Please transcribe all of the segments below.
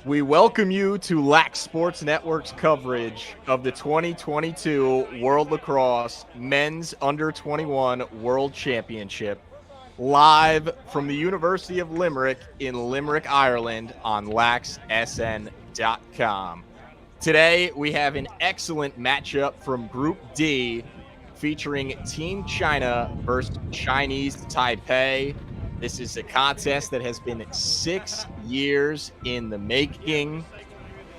We welcome you to Lax Sports Network's coverage of the 2022 World Lacrosse Men's Under-21 World Championship, live from the University of Limerick in Limerick, Ireland on laxsn.com. Today, we have an excellent matchup from Group D featuring Team China versus Chinese Taipei. This is a contest that has been 6 years in the making.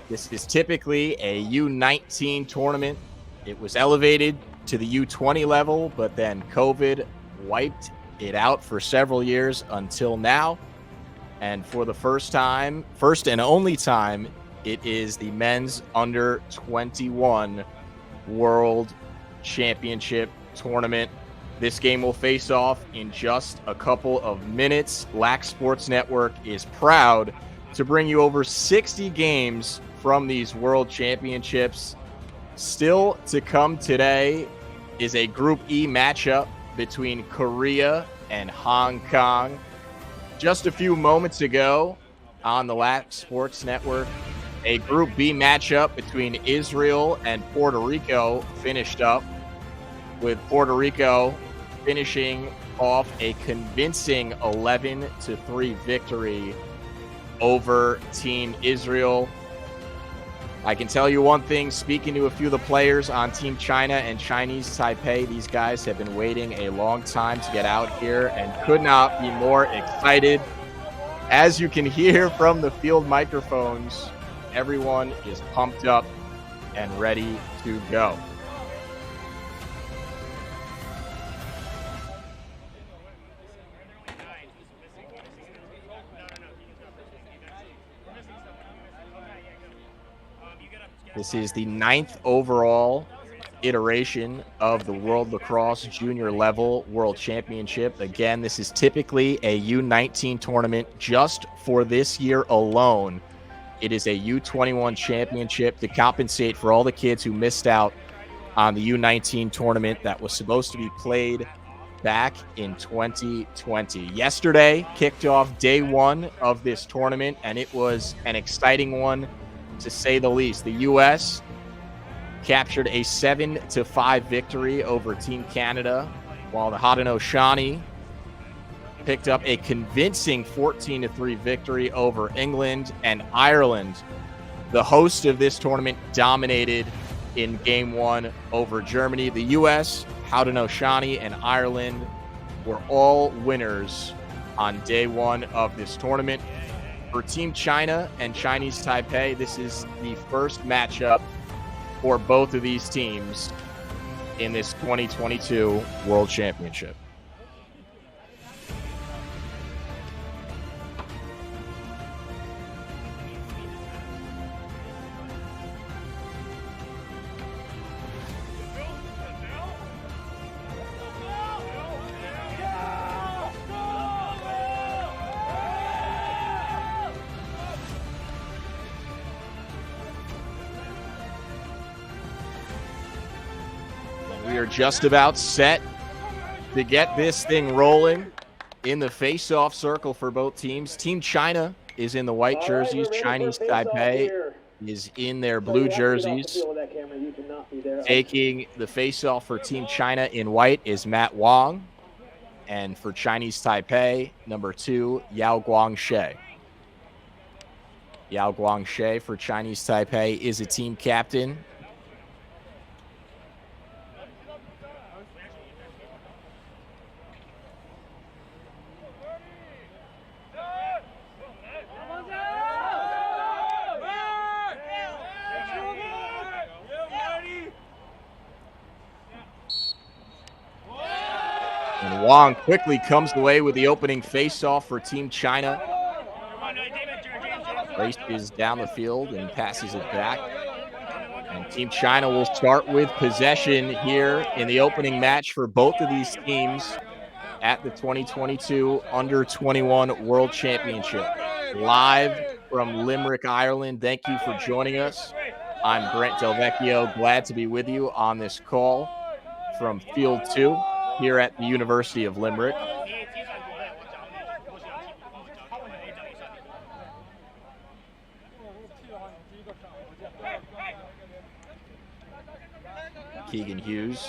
This is typically a U19 tournament. It was elevated to the U20 level, but then COVID wiped it out for several years until now. And for the first and only time, it is the men's under-21 World Championship tournament. This game will face off in just a couple of minutes. Lax Sports Network is proud to bring you over 60 games from these World Championships. Still to come today is a Group E matchup between Korea and Hong Kong. Just a few moments ago on the Lax Sports Network, a Group B matchup between Israel and Puerto Rico finished up, with Puerto Rico finishing off a convincing 11-3 victory over Team Israel. I can tell you one thing, speaking to a few of the players on Team China and Chinese Taipei, these guys have been waiting a long time to get out here and could not be more excited. As you can hear from the field microphones, everyone is pumped up and ready to go. This is the 9th overall iteration of the World Lacrosse Junior Level World Championship. Again, this is typically a U19 tournament. Just for this year alone, it is a U21 championship to compensate for all the kids who missed out on the U19 tournament that was supposed to be played back in 2020. Yesterday kicked off day one of this tournament, and it was an exciting one, to say the least. The U.S. captured a 7-5 victory over Team Canada, while the Haudenosaunee picked up a convincing 14-3 victory over England, and Ireland, the host of this tournament, dominated in Game 1 over Germany. The U.S., Haudenosaunee, and Ireland were all winners on day one of this tournament. For Team China and Chinese Taipei, this is the first matchup for both of these teams in this 2022 World Championship. are just about set to get this thing rolling in the face-off circle for both teams. Team China is in the white jerseys. Chinese Taipei is in their blue jerseys. Taking the face-off for Team China in white is Matt Wong. And for Chinese Taipei, number 2, Yao Guangxie. Yao Guangxie for Chinese Taipei is a team captain. And Wong quickly comes away with the opening face-off for Team China. Races down the field and passes it back. And Team China will start with possession here in the opening match for both of these teams at the 2022 Under-21 World Championship. Live from Limerick, Ireland. Thank you for joining us. I'm Brent Delvecchio. Glad to be with you on this call from Field 2 here at the University of Limerick. Keegan Hughes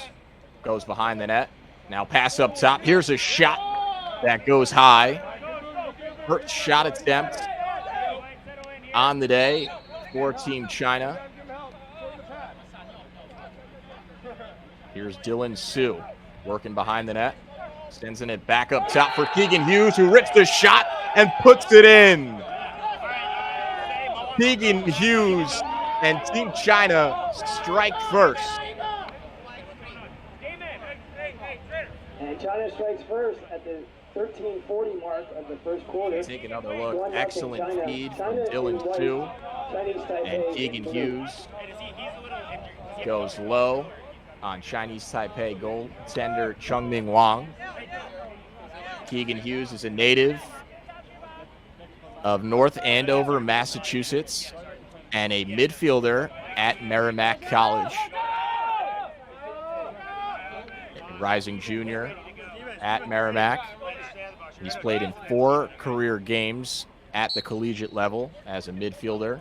goes behind the net. Now pass up top. Here's a shot that goes high. First shot attempt on the day for Team China. Here's Dylan Su working behind the net. Sending it back up top for Keegan Hughes, who rips the shot and puts it in. Keegan Hughes and Team China strike first. And China strikes first at the 13:40 mark of the first quarter. Take another look. Excellent feed from Dylan Su. And Keegan Hughes goes low on Chinese Taipei goaltender Chungming Wang. Keegan Hughes is a native of North Andover, Massachusetts, and a midfielder at Merrimack College. Rising junior at Merrimack. He's played in 4 career games at the collegiate level as a midfielder.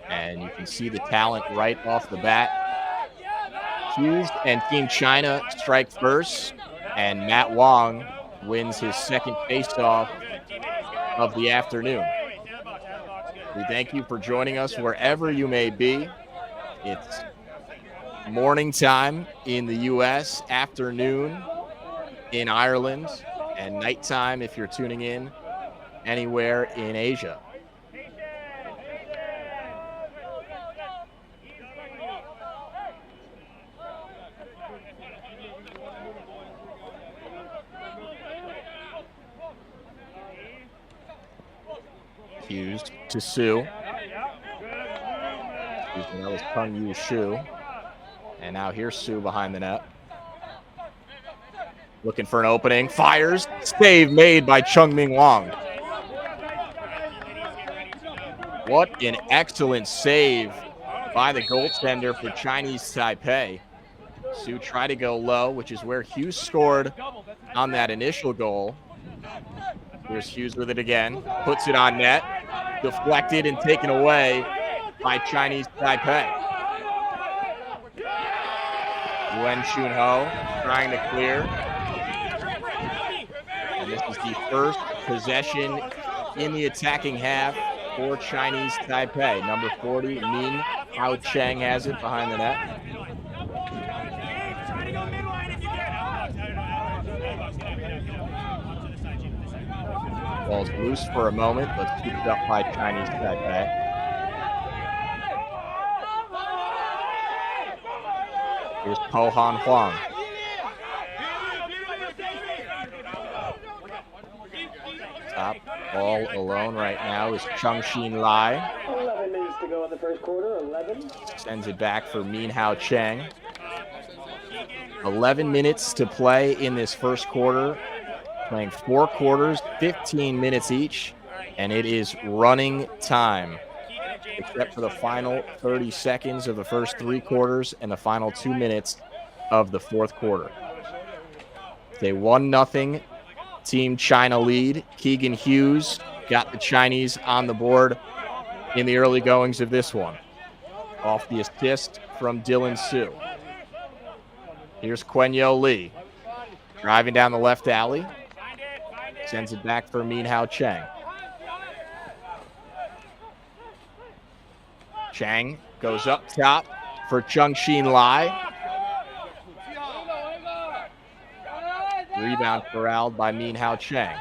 And you can see the talent right off the bat. Hughes and Team China strike first, and Matt Wong wins his second faceoff of the afternoon. We thank you for joining us wherever you may be. It's morning time in the U.S., afternoon in Ireland, and nighttime if you're tuning in anywhere in Asia. Hughes to Su. That was Kung Yu Shu. And now here's Su behind the net. Looking for an opening. Fires. Save made by Chungming Wang. What an excellent save by the goaltender for Chinese Taipei. Su tried to go low, which is where Hughes scored on that initial goal. Here's Hughes with it again. Puts it on net. Deflected and taken away by Chinese Taipei. Wen Chunho trying to clear. And this is the first possession in the attacking half for Chinese Taipei. Number 40, Min Hao Cheng has it behind the net. Ball's loose for a moment, but scooped up by Chinese Taipei. Here's Po Han Huang. Top all alone right now is Chung Xin Lai. 11 minutes to go in the first quarter. 11. Sends it back for Min Hao Cheng. 11 minutes to play in this first quarter. Playing 4 quarters, 15 minutes each, and it is running time. Except for the final 30 seconds of the first 3 quarters and the final 2 minutes of the fourth quarter. It's a 1-0 Team China lead. Keegan Hughes got the Chinese on the board in the early goings of this one, off the assist from Dylan Su. Here's Quenyo Lee driving down the left alley, sends it back for Min Hao Cheng. Chang goes up top for Chengxin Lai. Rebound corralled by Min Hao Cheng.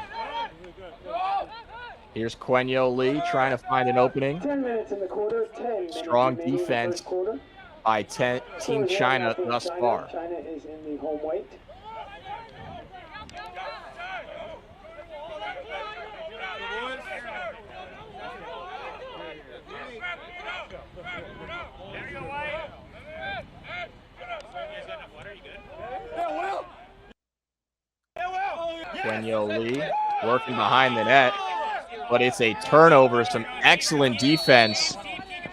Here's Quenyo Lee trying to find an opening. 10 minutes in the quarter. 10 Strong minutes defense by Team China thus far. China is in the home white. Quenyo Lee working behind the net, but it's a turnover. Some excellent defense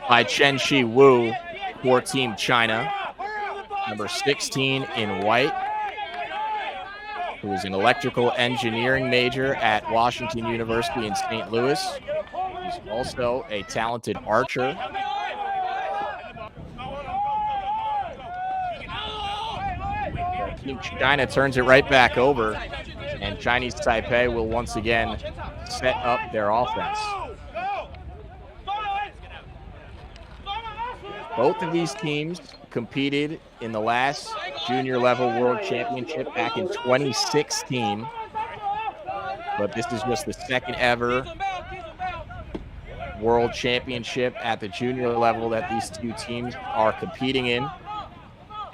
by Chen Shi Wu for Team China. Number 16 in white, who is an electrical engineering major at Washington University in St. Louis. He's also a talented archer. Team China turns it right back over, and Chinese Taipei will once again set up their offense. Both of these teams competed in the last junior level world championship back in 2016, but this is just the second ever world championship at the junior level that these two teams are competing in.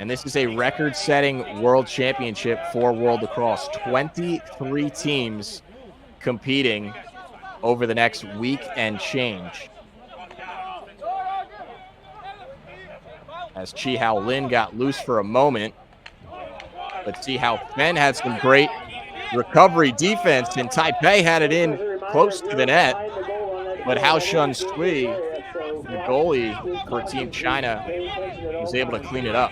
And this is a record-setting world championship for World Lacrosse. 23 teams competing over the next week and change. As Chi Hao Lin got loose for a moment, but Chi Hao Fen had some great recovery defense, and Taipei had it in close to the net. But Hao Shun Sui, the goalie for Team China, was able to clean it up.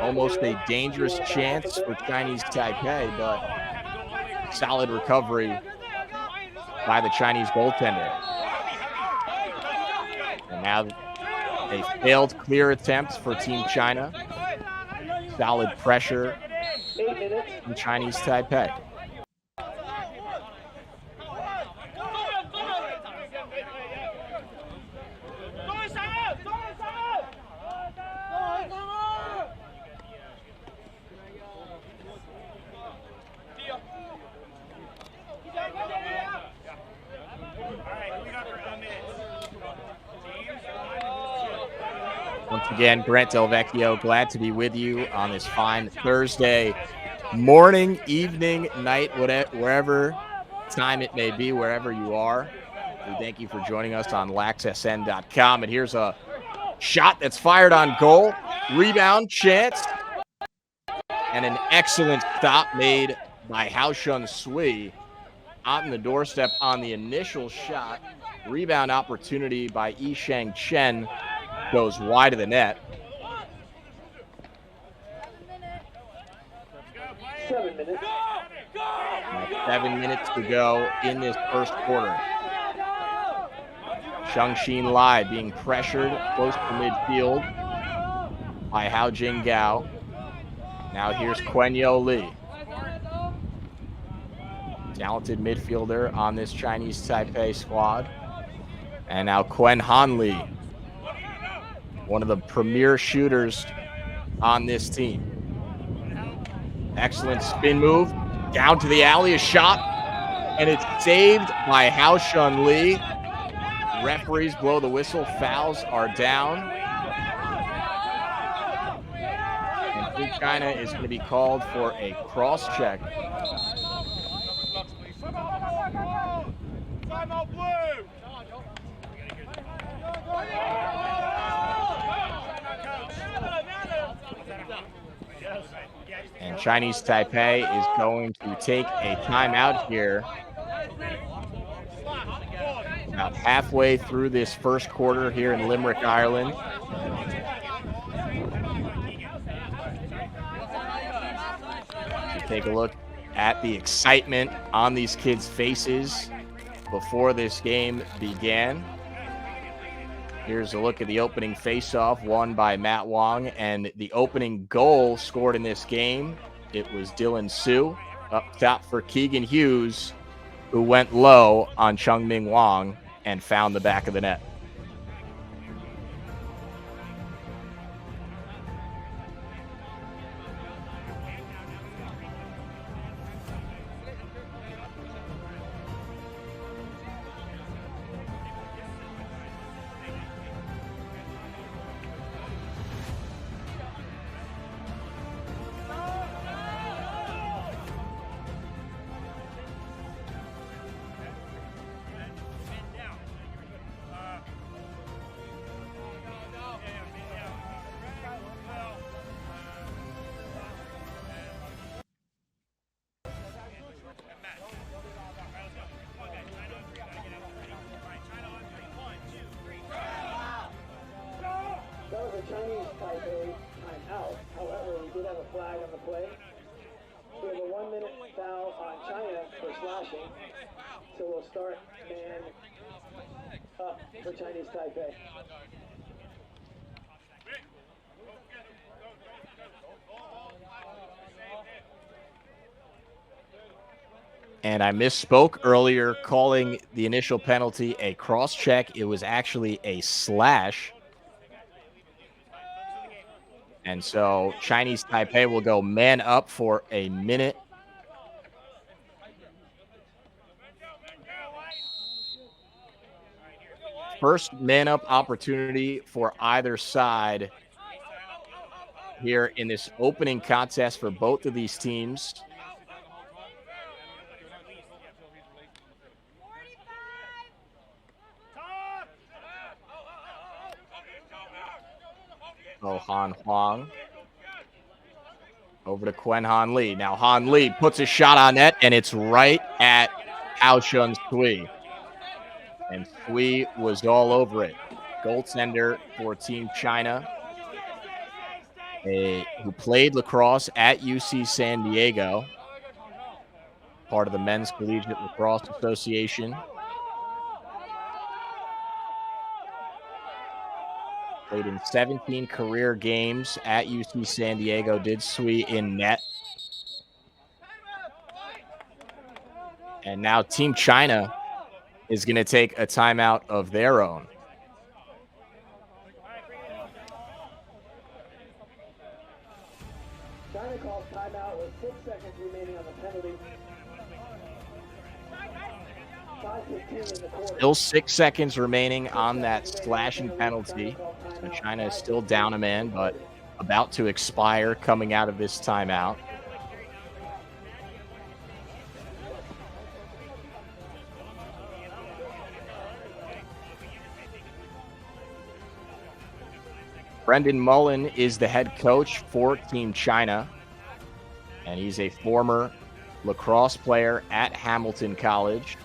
Almost a dangerous chance for Chinese Taipei, but solid recovery by the Chinese goaltender. And now a failed clear attempt for Team China. Solid pressure from Chinese Taipei. Once again, Brent Del Vecchio, glad to be with you on this fine Thursday morning, evening, night, whatever, wherever time it may be, wherever you are. We thank you for joining us on laxsn.com. And here's a shot that's fired on goal. Rebound, chance, and an excellent stop made by Hao Shun Sui on the doorstep on the initial shot. Rebound opportunity by Yisheng Chen goes wide of the net. 7 minutes. 7 minutes to go in this first quarter. Chengxin Lai being pressured close to midfield by Hao Jinggao. Now here's Quenyo Lee. Talented midfielder on this Chinese Taipei squad. And now Quen Han Lee, one of the premier shooters on this team. Excellent spin move. Down to the alley, a shot. And it's saved by Hao Shun Lee. Referees blow the whistle. Fouls are down. And Team China is going to be called for a cross check. And Chinese Taipei is going to take a timeout here. About halfway through this first quarter here in Limerick, Ireland. Take a look at the excitement on these kids' faces before this game began. Here's a look at the opening faceoff won by Matt Wong, and the opening goal scored in this game. It was Dylan Su up top for Keegan Hughes, who went low on Chungming Wang and found the back of the net. That was a Chinese Taipei timeout. However, we did have a flag on the play. We have a 1-minute foul on China for slashing. So we'll start man up for Chinese Taipei. And I misspoke earlier, calling the initial penalty a cross check. It was actually a slash. And so Chinese Taipei will go man up for a minute. First man up opportunity for either side here in this opening contest for both of these teams. Oh, Han Huang. Over to Quen Han Lee. Now Han Lee puts a shot on net, and it's right at Haoshun Sui. And Sui was all over it. Goaltender for Team China, who played lacrosse at UC San Diego, part of the Men's Collegiate Lacrosse Association. Played in 17 career games at UC San Diego, did Sui in net. And now Team China is going to take a timeout of their own. China calls timeout with 6 seconds remaining on the penalty. 5:15 in the quarter. Still 6 seconds remaining on that slashing penalty. So China is still down a man, but about to expire coming out of this timeout. Brendan Mullen is the head coach for Team China, and he's a former lacrosse player at Hamilton College.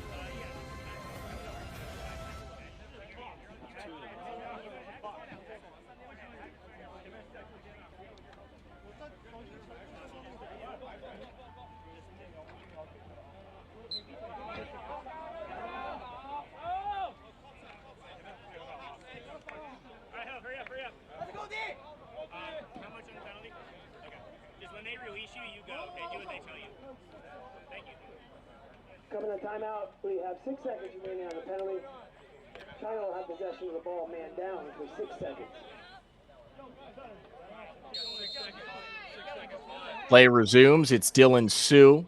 Coming to timeout, we have 6 seconds remaining on the penalty. China will have possession of the ball man down for 6 seconds. Play resumes. It's Dylan Su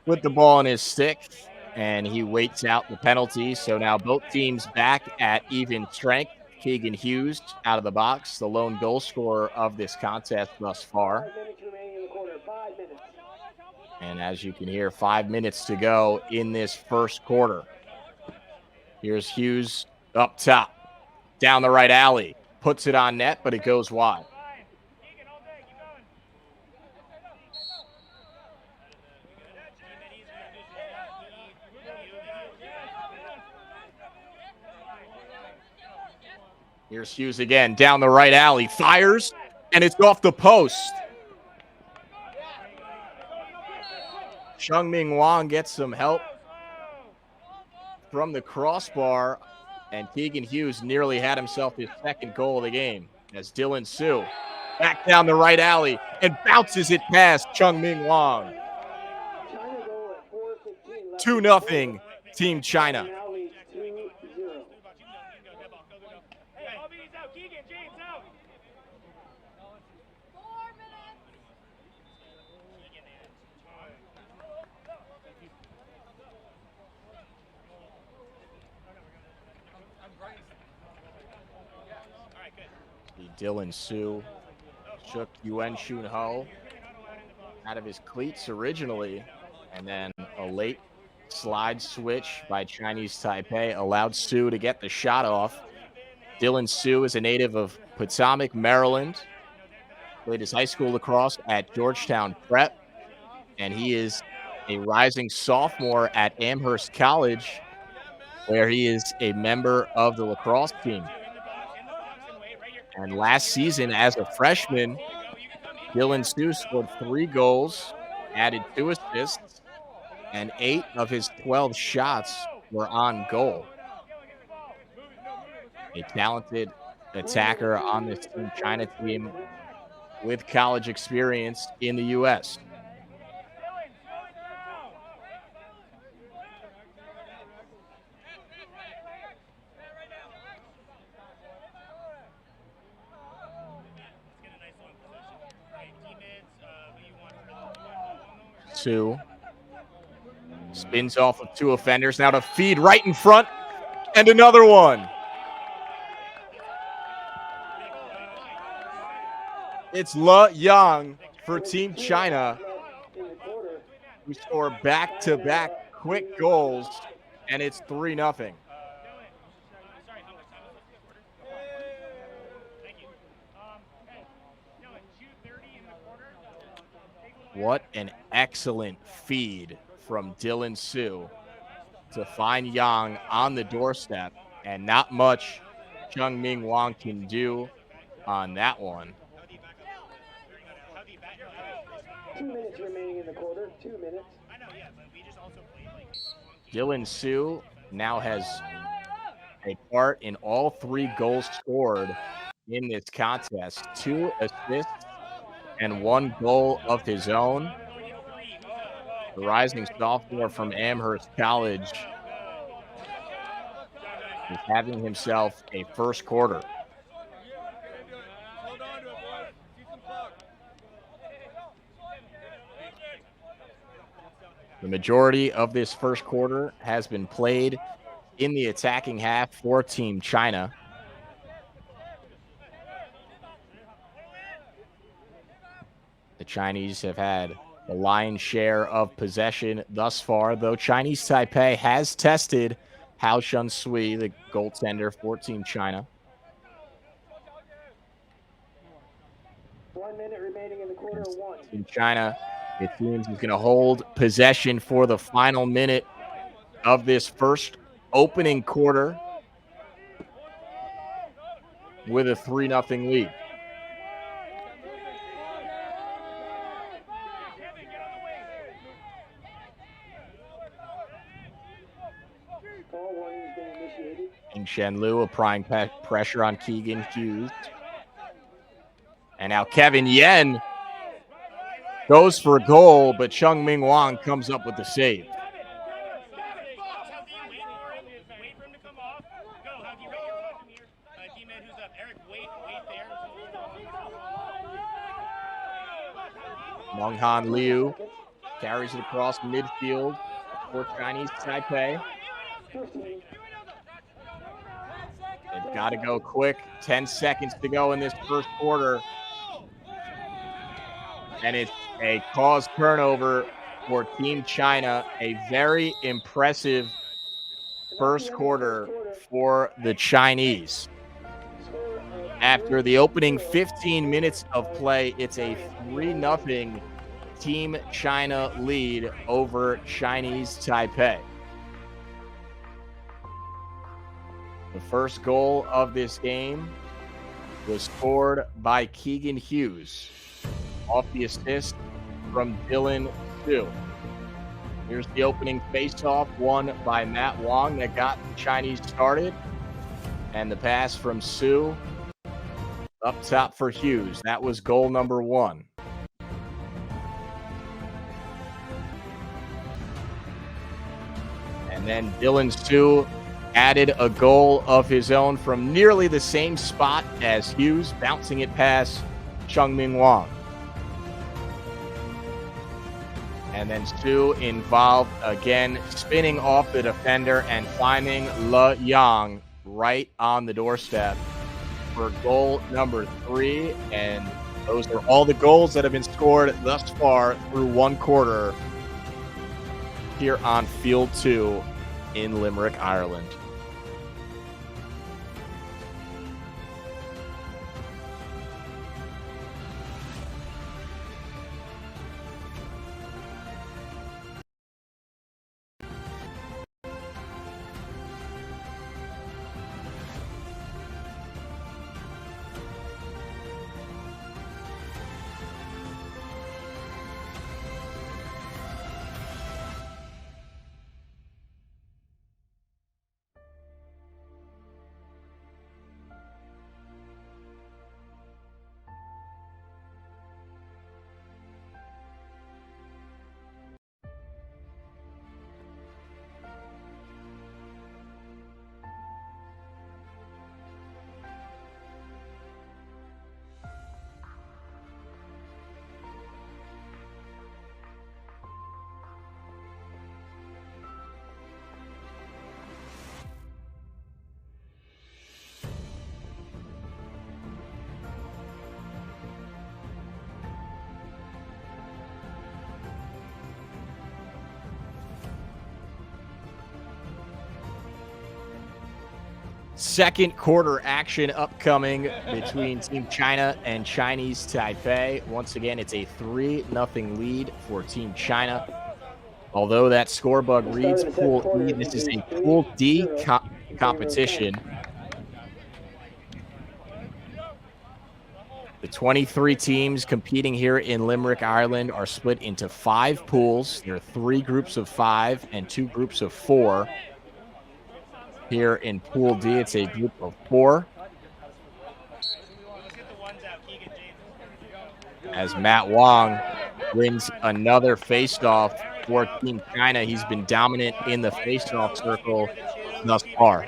with the ball in his stick, and he waits out the penalty. So now both teams back at even strength. Keegan Hughes out of the box, the lone goal scorer of this contest thus far. 5 minutes remaining in the quarter. 5 minutes. And as you can hear, 5 minutes to go in this first quarter. Here's Hughes up top, down the right alley. Puts it on net, but it goes wide. Here's Hughes again, down the right alley. Fires, and it's off the post. Chungming Wang gets some help from the crossbar, and Keegan Hughes nearly had himself his second goal of the game as Dylan Su back down the right alley and bounces it past Chungming Wang. 2-0 Team China. Dylan Su shook Yuan Shun Ho out of his cleats originally, and then a late slide switch by Chinese Taipei allowed Su to get the shot off. Dylan Su is a native of Potomac, Maryland. Played his high school lacrosse at Georgetown Prep, and he is a rising sophomore at Amherst College, where he is a member of the lacrosse team. And last season, as a freshman, Dylan Su scored 3 goals, added 2 assists, and 8 of his 12 shots were on goal. A talented attacker on this Team China team with college experience in the U.S. Su spins off of 2 offenders. Now to feed right in front, and another one. It's Le Yang for Team China, who score back-to-back quick goals, and it's 3-0. What an excellent feed from Dylan Su to find Yang on the doorstep, and not much Chungming Wang can do on that one. 2 minutes remaining in the quarter. 2 minutes. Dylan Su now has a part in all 3 goals scored in this contest. 2 assists and 1 goal of his own. The rising sophomore from Amherst College is having himself a first quarter. The majority of this first quarter has been played in the attacking half for Team China. The Chinese have had the lion's share of possession thus far, though Chinese Taipei has tested Hao Shunsui, the goaltender for Team China. 1 minute remaining in the quarter. 1. Team China, it seems, is going to hold possession for the final minute of this first opening quarter with a 3-0 lead. Shen Liu applying pressure on Keegan Hughes. And now Kevin Yen goes for a goal, but Chungming Wang comes up with the save. Monghan Liu carries it across midfield for Chinese Taipei. They've got to go quick. 10 seconds to go in this first quarter. And it's a cause turnover for Team China. A very impressive first quarter for the Chinese. After the opening 15 minutes of play, it's a 3-0 Team China lead over Chinese Taipei. The first goal of this game was scored by Keegan Hughes off the assist from Dylan Su. Here's the opening face-off, won by Matt Wong, that got the Chinese started. And the pass from Su up top for Hughes. That was goal number 1. And then Dylan Su added a goal of his own from nearly the same spot as Hughes, bouncing it past Chungmin Wang. And then Su involved again, spinning off the defender and finding Le Yang right on the doorstep for goal number 3. And those are all the goals that have been scored thus far through one quarter here on Field 2 in Limerick, Ireland. Second quarter action upcoming between Team China and Chinese Taipei. Once again, it's a 3-0 lead for Team China. Although that score bug reads Pool E, this is a Pool D competition. The 23 teams competing here in Limerick, Ireland are split into 5 pools. There are 3 groups of 5 and 2 groups of 4. Here in Pool D, it's a group of 4. As Matt Wong wins another faceoff for Team China. He's been dominant in the faceoff circle thus far.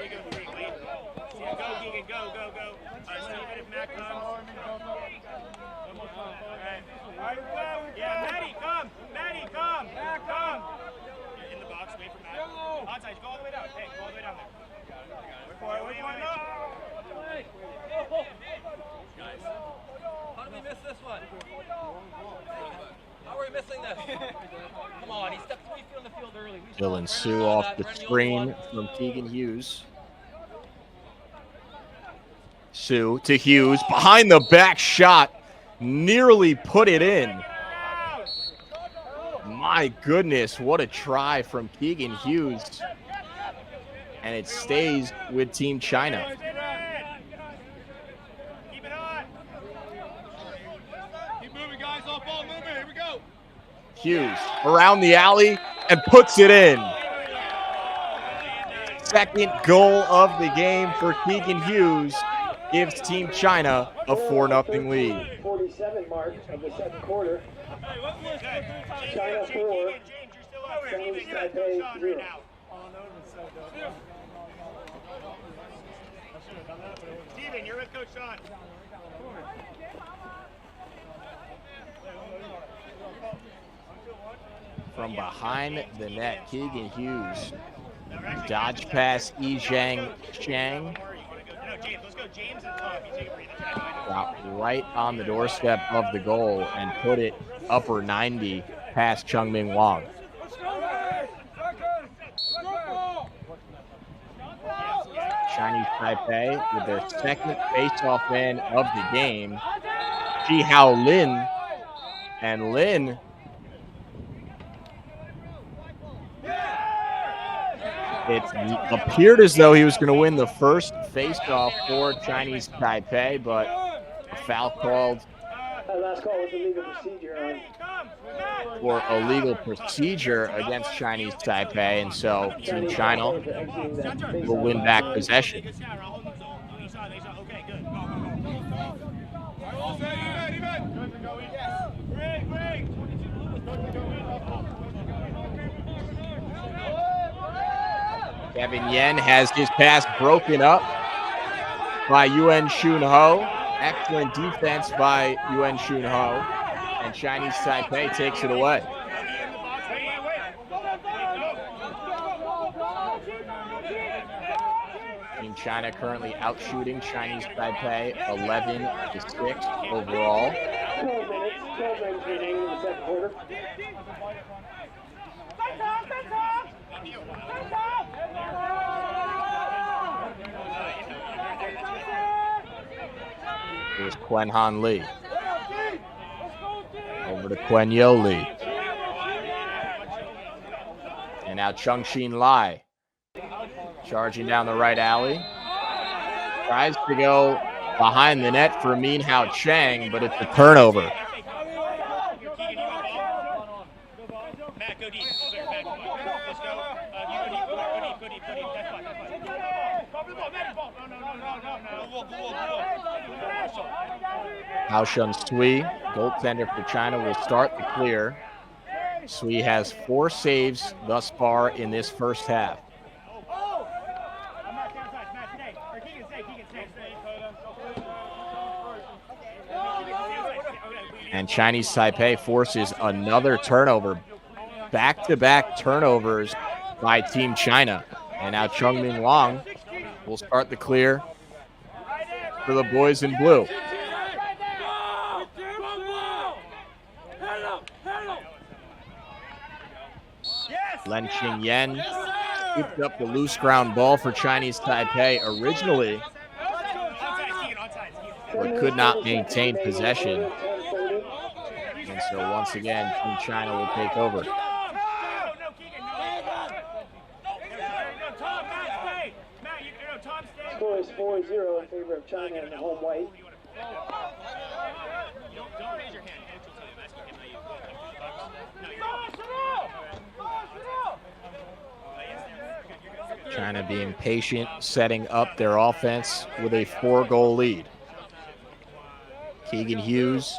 Dylan Su off the screen from Keegan Hughes. Su to Hughes, behind the back shot, nearly put it in. My goodness, what a try from Keegan Hughes. And it stays with Team China. Hughes around the alley and puts it in. Second goal of the game for Keegan Hughes gives Team China a 4-0 lead. 47 mark of the second quarter. China 4, Chinese Taipei 0. Steven, you're with Coach Sean. From behind the net, Keegan Hughes. Dodge pass, Zhang Shang. Got right on the doorstep of the goal and put it upper 90 past Chungmin Wang. Chinese Taipei with their second face-off man of the game, Ji Hao Lin. And Lin it appeared as though he was going to win the first face-off for Chinese Taipei, but a foul called. That last call was a legal procedure on for illegal procedure against Chinese Taipei, and so Team China will win back possession. Kevin Yen has his pass broken up by Yuan Shun Ho. Excellent defense by Yuan Shun Ho. And Chinese Taipei takes it away. Team China currently outshooting Chinese Taipei 11-6 overall. 12 minutes remaining in the second quarter. Here's Quen Han Lee. Over to Quen Yo Lee. And now Chung Xin Lai. Charging down the right alley. Tries to go behind the net for Min Hao Chang, but it's a turnover. Hao Shun Sui, goaltender for China, will start the clear. Sui has 4 saves thus far in this first half. And Chinese Taipei forces another turnover. Back-to-back turnovers by Team China. And now Chungmin Wang will start the clear for the boys in blue. Len Xing Yen scooped up the loose ground ball for Chinese Taipei originally, but could not maintain possession. And so once again, Team China will take over. Score is 4-0 in favor of China in the home white. China being patient, setting up their offense with a 4-goal lead. Keegan Hughes,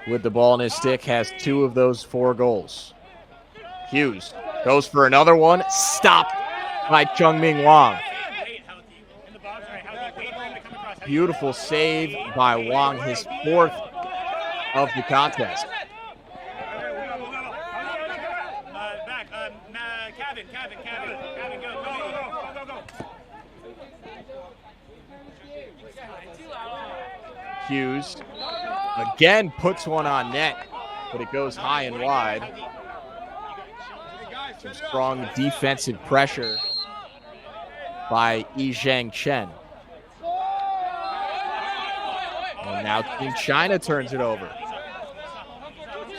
with the ball in his stick, has 2 of those 4 goals. Hughes goes for another one, stopped by Chungmin Wang. Beautiful save by Wang, his 4th of the contest. Hughes again puts one on net, but it goes high and wide. Some strong defensive pressure by Yi Zhang Chen. And now Team China turns it over.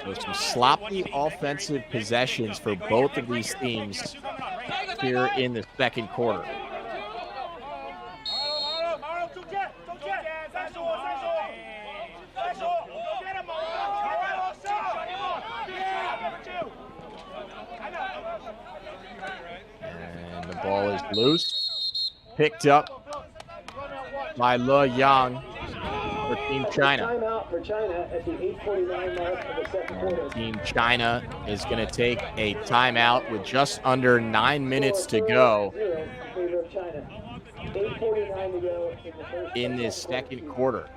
So some sloppy offensive possessions for both of these teams here in the second quarter. And the ball is loose. Picked up by Le Yang for Team China. Timeout for China at the 8:49 mark of the second quarter. Team China is going to take a timeout with just under 9 minutes to go in this second quarter.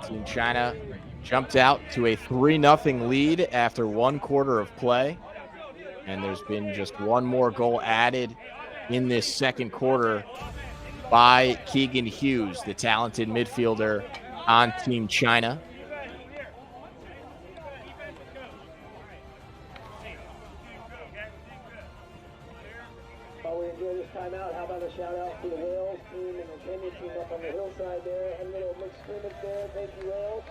Team China jumped out to a 3-0 lead after 1 quarter of play. And there's been just 1 more goal added in this second quarter by Keegan Hughes, the talented midfielder on Team China. While we enjoy this timeout, how about a shout out to the Wales team and the Kenya team up on the hillside there. A little mixed scrimmage there. Thank you, Wales.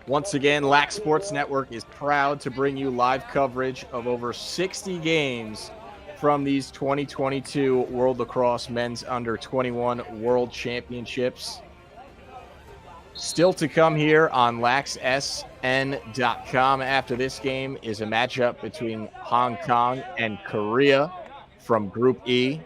Once again, Lax Sports Network is proud to bring you live coverage of over 60 games from these 2022 World Lacrosse Men's Under 21 World Championships. Still to come here on laxsn.com after this game is a matchup between Hong Kong and Korea from Group E.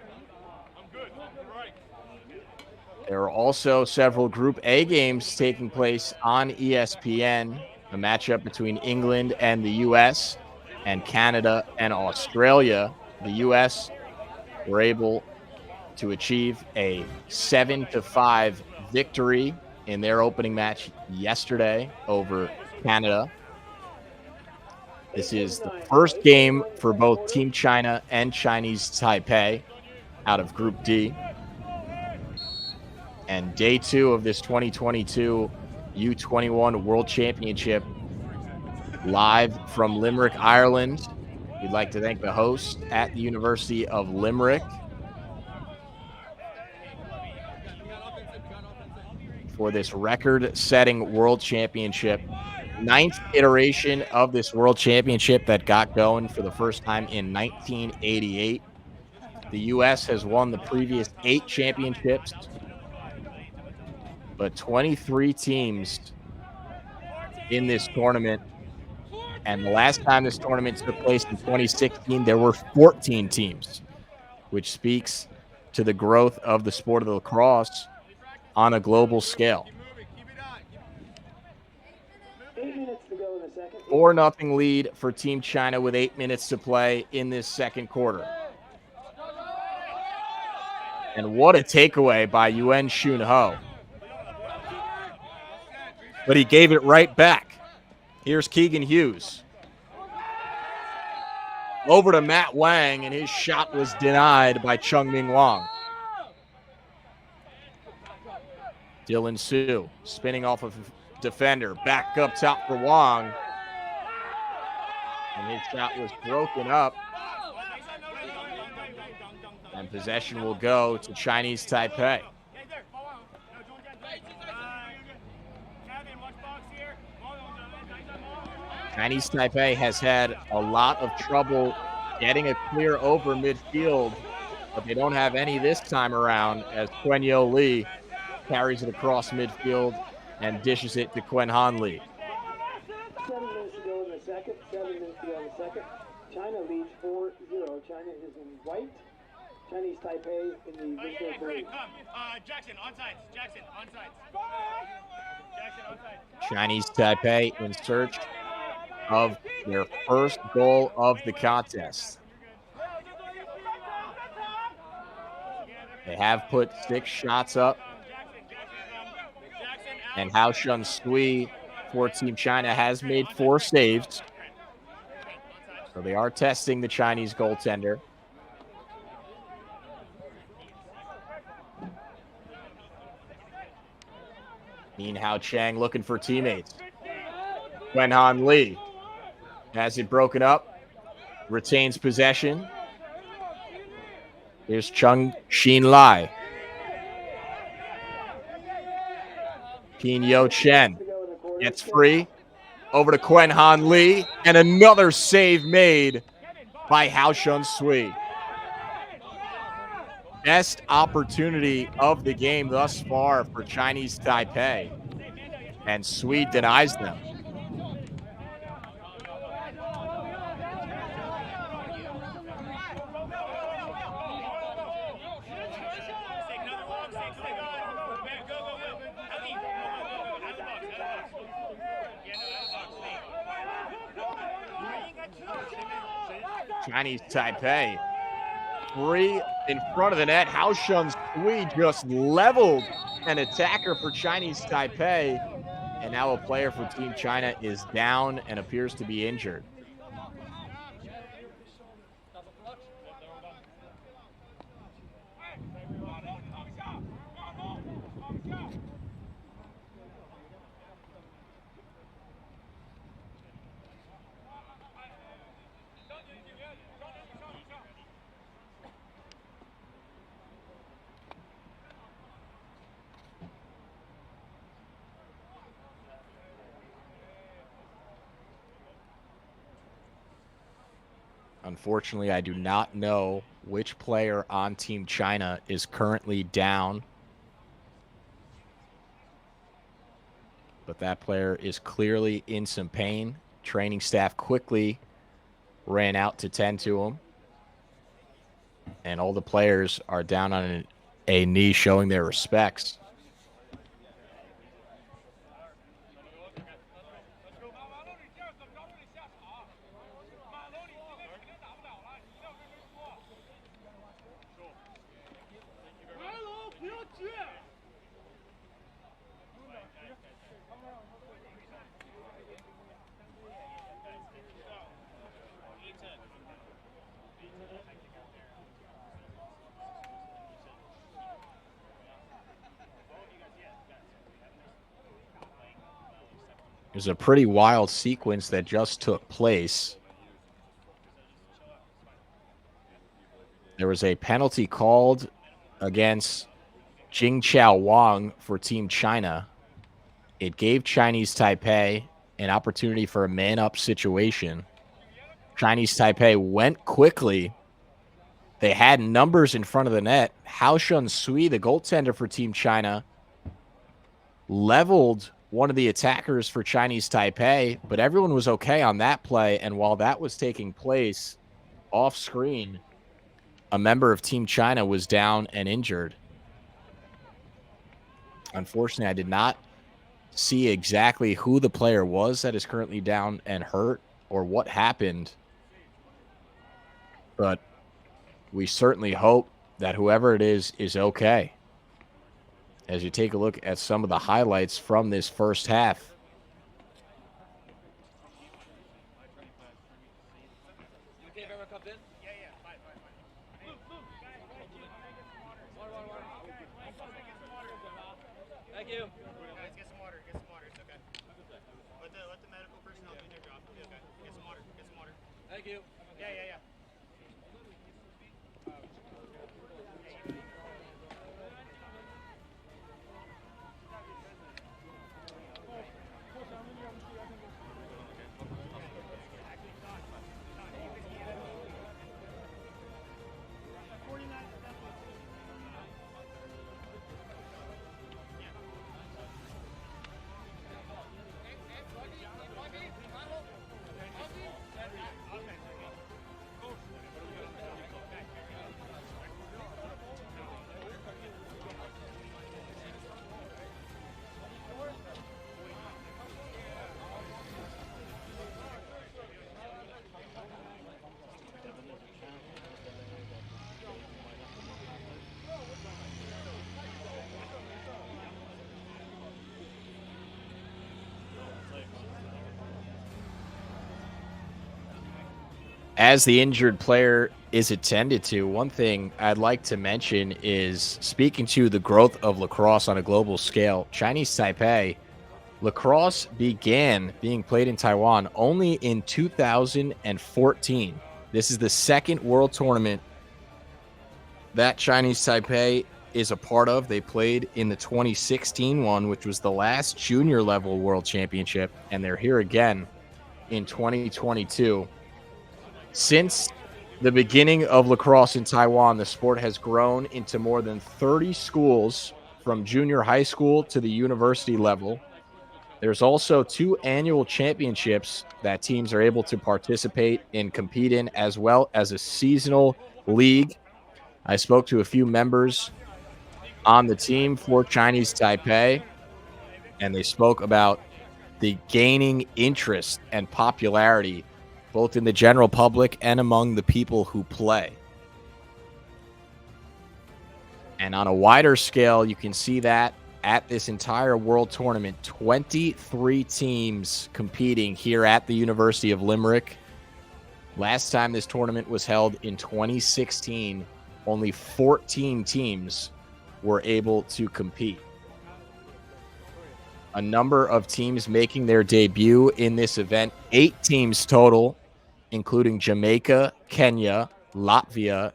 There are also several Group A games taking place on ESPN, a matchup between England and the U.S. and Canada and Australia. The U.S. were able to achieve a 7-5 victory in their opening match yesterday over Canada. This is the first game for both Team China and Chinese Taipei out of Group D. And day 2 of this 2022 U21 World Championship live from Limerick, Ireland. We'd like to thank the host at the University of Limerick for this record-setting World Championship. 9th iteration of this World Championship that got going for the first time in 1988. The U.S. has won the previous 8 championships, but 23 teams in this tournament. And the last time this tournament took place in 2016, there were 14 teams, which speaks to the growth of the sport of lacrosse on a global scale. 8 minutes to go in the second. 4-0 lead for Team China with 8 minutes to play in this second quarter. And what a takeaway by Yuan Shun Ho. But he gave it right back. Here's Keegan Hughes. Over to Matt Wang, and his shot was denied by Chung Ming Wang. Dylan Su spinning off of a defender. Back up top for Wang. And his shot was broken up. And possession will go to Chinese Taipei. Chinese Taipei has had a lot of trouble getting a clear over midfield, but they don't have any this time around as Quenyo Lee carries it across midfield and dishes it to Quen Han Lee. 7 minutes to go in the second. 7 minutes to go in the second. China leads 4-0. China is in white. Chinese Taipei in the Victor blue. Jackson, onside. Jackson, onside. Jackson, onside. Chinese Taipei in search of their first goal of the contest. They have put 6 shots up. And Hao Shun Sui for Team China has made 4 saves. So they are testing the Chinese goaltender. Min Hao Chang looking for teammates. Quen Han Lee has it broken up, retains possession. Here's Chung Xin Lai. Pin Yo Chen gets free. Over to Quen Han Lee, and another save made by Hao Shun Sui. Best opportunity of the game thus far for Chinese Taipei, and Sui denies them. Chinese Taipei, 3 in front of the net. Hao Shun Sui just leveled an attacker for Chinese Taipei. And now a player for Team China is down and appears to be injured. Unfortunately, I do not know which player on Team China is currently down. but that player is clearly in some pain. Training staff quickly ran out to tend to him. And all the players are down on a knee showing their respects. There's a pretty wild sequence that just took place. There was a penalty called against Jingqiao Wang for Team China. It gave Chinese Taipei an opportunity for a man-up situation. Chinese Taipei went quickly. They had numbers in front of the net. Hao Shui, the goaltender for Team China, leveled one of the attackers for Chinese Taipei, but everyone was okay on that play. And while that was taking place off screen, a member of Team China was down and injured. Unfortunately, I did not see exactly who the player was that is currently down and hurt or what happened. But we certainly hope that whoever it is okay. As you take a look at some of the highlights from this first half. Thank you. Guys, get some water. Get some water. It's okay. Let the medical personnel do their job. It'll be okay. Get some water. Get some water. Thank you. Yeah. As the injured player is attended to, one thing I'd like to mention is speaking to the growth of lacrosse on a global scale. Chinese Taipei, lacrosse began being played in Taiwan only in 2014. This is the second world tournament that Chinese Taipei is a part of. They played in the 2016 one, which was the last junior level world championship, and they're here again in 2022. Since the beginning of lacrosse in Taiwan, the sport has grown into more than 30 schools from junior high school to the university level. There's also 2 annual championships that teams are able to participate and compete in, as well as a seasonal league. I spoke to a few members on the team for Chinese Taipei, and they spoke about the gaining interest and popularity both in the general public and among the people who play. And on a wider scale, you can see that at this entire world tournament, 23 teams competing here at the University of Limerick. Last time this tournament was held in 2016, only 14 teams were able to compete. A number of teams making their debut in this event, 8 teams total, including Jamaica, Kenya, Latvia,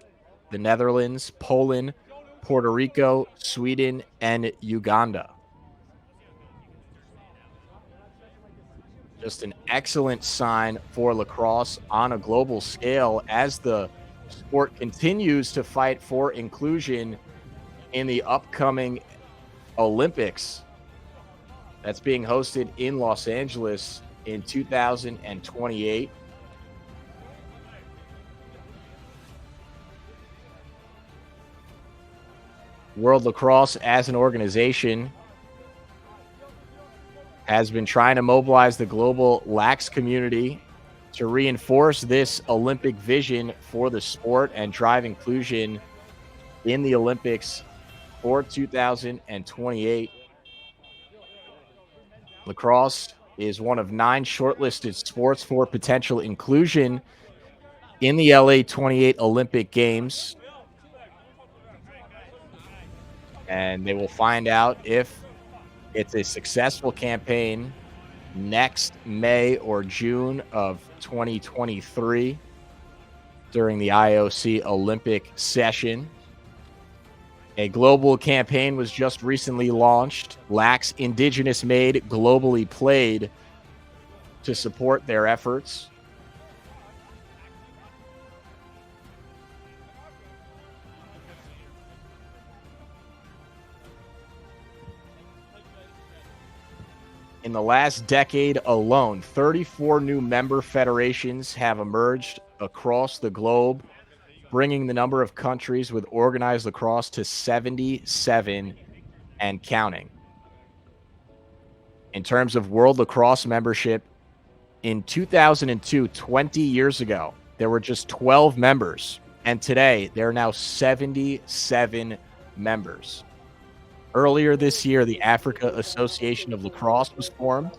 the Netherlands, Poland, Puerto Rico, Sweden, and Uganda. Just an excellent sign for lacrosse on a global scale as the sport continues to fight for inclusion in the upcoming Olympics. That's being hosted in Los Angeles in 2028. World Lacrosse as an organization has been trying to mobilize the global lax community to reinforce this Olympic vision for the sport and drive inclusion in the Olympics for 2028. Lacrosse is one of 9 shortlisted sports for potential inclusion in the LA 28 Olympic Games. And they will find out if it's a successful campaign next May or June of 2023 during the IOC Olympic session. A global campaign was just recently launched, Lax Indigenous Made, Globally Played, to support their efforts. In the last decade alone, 34 new member federations have emerged across the globe, bringing the number of countries with organized lacrosse to 77 and counting. In terms of World Lacrosse membership, in 2002, 20 years ago, there were just 12 members, and today there are now 77 members. Earlier this year, the Africa Association of Lacrosse was formed,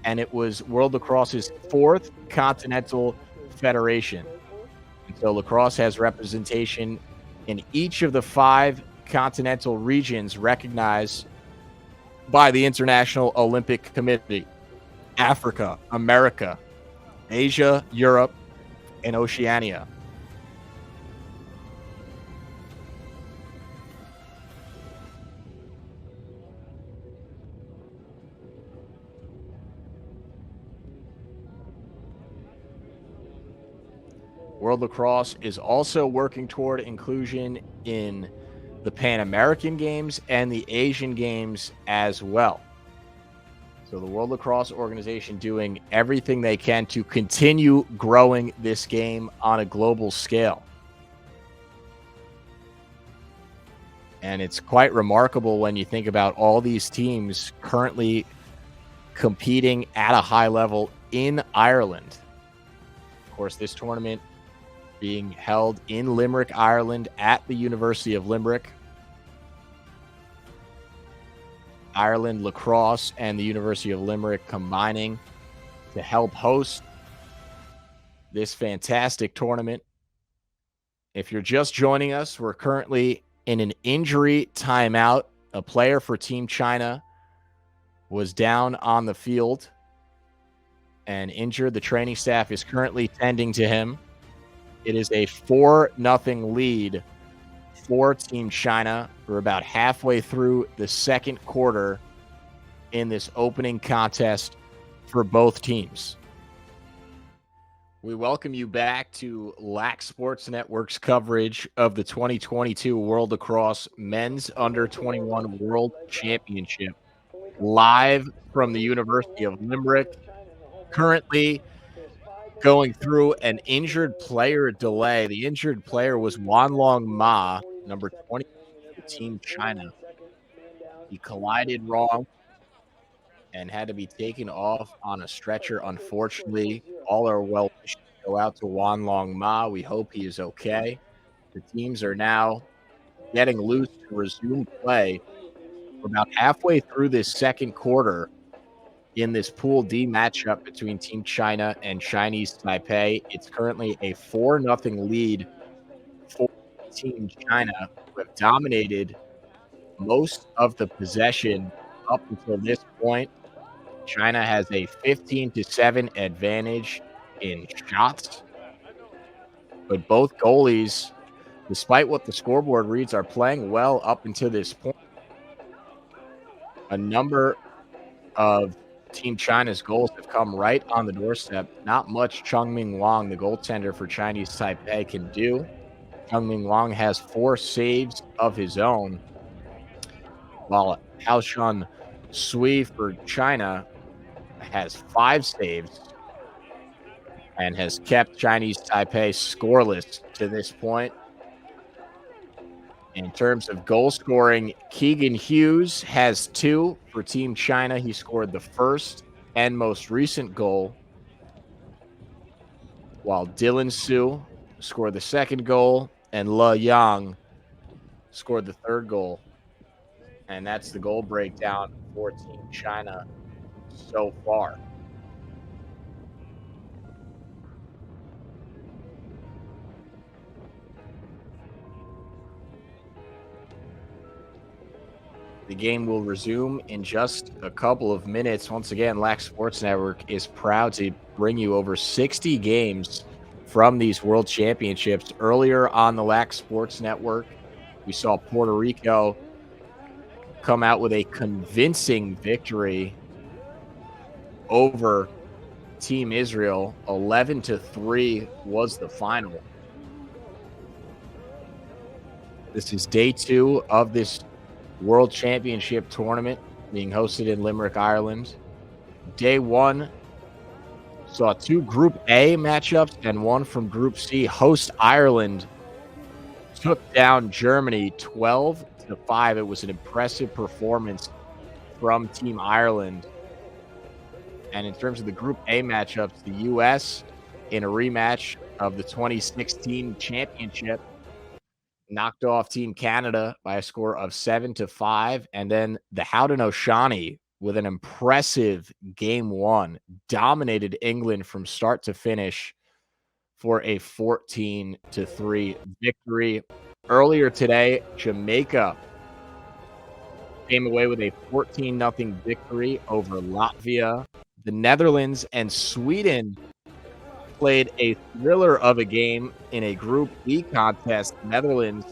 and it was World Lacrosse's 4th continental federation. And so lacrosse has representation in each of the 5 continental regions recognized by the International Olympic Committee: Africa, America, Asia, Europe, and Oceania. World Lacrosse is also working toward inclusion in the Pan American Games and the Asian Games as well. So the World Lacrosse organization doing everything they can to continue growing this game on a global scale. And it's quite remarkable when you think about all these teams currently competing at a high level in Ireland. Of course, this tournament being held in Limerick, Ireland, at the University of Limerick. Ireland Lacrosse and the University of Limerick combining to help host this fantastic tournament. If you're just joining us, we're currently in an injury timeout. A player for Team China was down on the field and injured. The training staff is currently tending to him. It is a 4-0 lead for Team China. We're about halfway through the second quarter in this opening contest for both teams. We welcome you back to Lax Sports Network's coverage of the 2022 World Lacrosse Men's Under-21 World Championship, live from the University of Limerick. Currently going through an injured player delay. The injured player was Wanlong Ma, number 20 for Team China. He collided wrong and had to be taken off on a stretcher. Unfortunately, all our well wishes go out to Wanlong Ma. We hope he is okay. The teams are now getting loose to resume play. We're about halfway through this second quarter in this Pool D matchup between Team China and Chinese Taipei. It's currently a 4-0 lead for Team China, who have dominated most of the possession up until this point. China has a 15-7 advantage in shots, but both goalies, despite what the scoreboard reads, are playing well up until this point. A number of Team China's goals have come right on the doorstep. Not much Chungming Wang, the goaltender for Chinese Taipei, can do. Chungming Wang has 4 saves of his own, while Haoshan Sui for China has 5 saves and has kept Chinese Taipei scoreless to this point. In terms of goal scoring, Keegan Hughes has 2 for Team China. He scored the first and most recent goal, while Dylan Su scored the second goal and Le Yang scored the third goal. And that's the goal breakdown for Team China so far. The game will resume in just a couple of minutes. Once again, Lax Sports Network is proud to bring you over 60 games from these World Championships. Earlier on the Lax Sports Network, we saw Puerto Rico come out with a convincing victory over Team Israel. 11-3 was the final. This is day 2 of this World Championship tournament being hosted in Limerick, Ireland. Day 1 saw 2 Group A matchups and 1 from Group C. Host Ireland took down Germany 12-5. It was an impressive performance from Team Ireland. And in terms of the Group A matchups, the U.S. in a rematch of the 2016 championship knocked off Team Canada by a score of 7-5. And then the Haudenosaunee, with an impressive game 1, dominated England from start to finish for a 14-3 victory. Earlier today, Jamaica came away with a 14-0 victory over Latvia. The Netherlands and Sweden played a thriller of a game in a Group E contest. Netherlands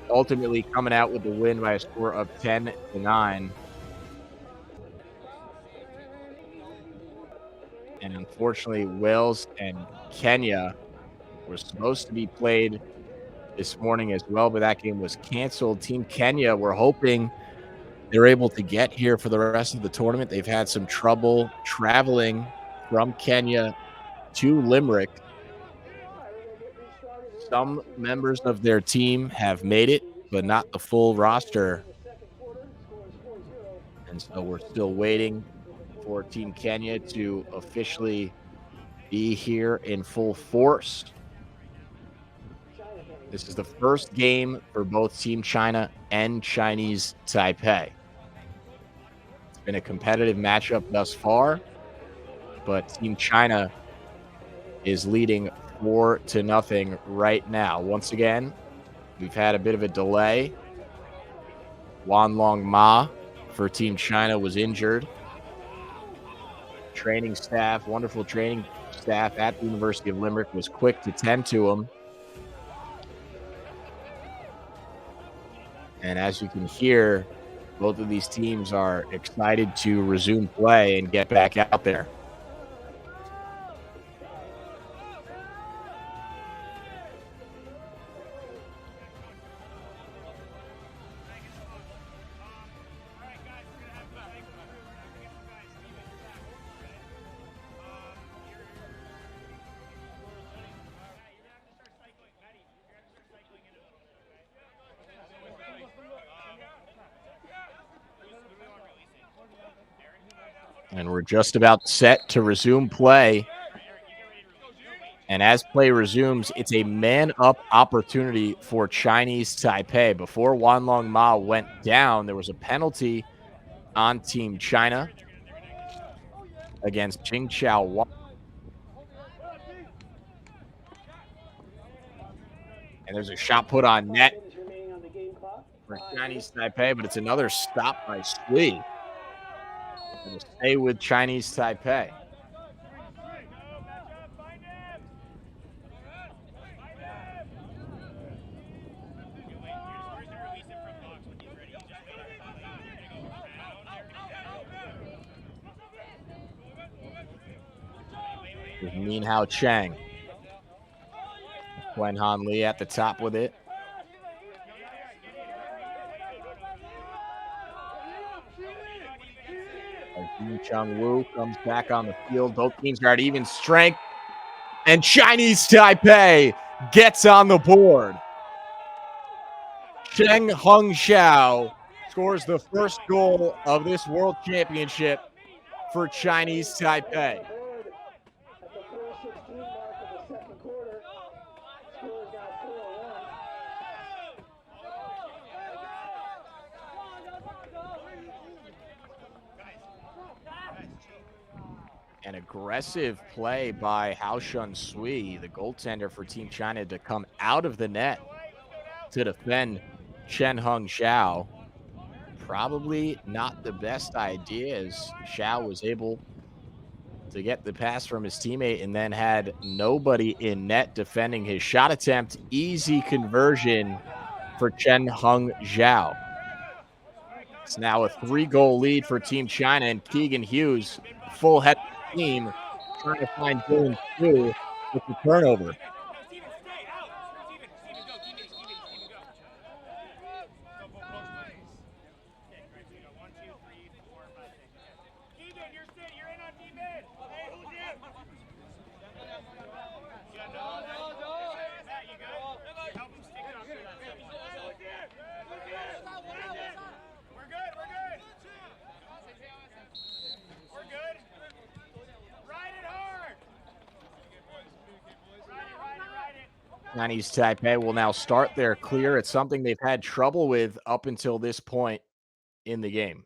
ultimately coming out with the win by a score of 10-9. And unfortunately, Wales and Kenya were supposed to be played this morning as well, but that game was canceled. Team Kenya, we're hoping they're able to get here for the rest of the tournament. They've had some trouble traveling from Kenya to Limerick. Some members of their team have made it, but not the full roster. And so we're still waiting for Team Kenya to officially be here in full force. This is the first game for both Team China and Chinese Taipei. It's been a competitive matchup thus far, but Team China is leading 4-0 right now. Once again, we've had a bit of a delay. Wanlong Ma for Team China was injured. Training staff, wonderful training staff at the University of Limerick was quick to tend to him. And as you can hear, both of these teams are excited to resume play and get back out there. And we're just about set to resume play. And as play resumes, it's a man-up opportunity for Chinese Taipei. Before Wanlong Ma went down, there was a penalty on Team China against Jing Chao Wang. And there's a shot put on net for Chinese Taipei, but it's another stop by Sui. It'll stay with Chinese Taipei. With Min Hao Chang. Wen Han Lee at the top with it. Chung-woo comes back on the field. Both teams are at even strength. And Chinese Taipei gets on the board. Cheng Hung-xiao scores the first goal of this World Championship for Chinese Taipei. At the 4:16 mark of the second quarter, score is now 4-1. An aggressive play by Hao Shun Sui, the goaltender for Team China, to come out of the net to defend Chen Hung-xiao. Probably not the best idea, as Xiao was able to get the pass from his teammate and then had nobody in net defending his shot attempt. Easy conversion for Chen Hung-xiao. It's now a 3-goal lead for Team China, and Keegan Hughes, full head of steam, trying to find Dylan Chu with the turnover. Chinese Taipei will now start their clear. It's something they've had trouble with up until this point in the game.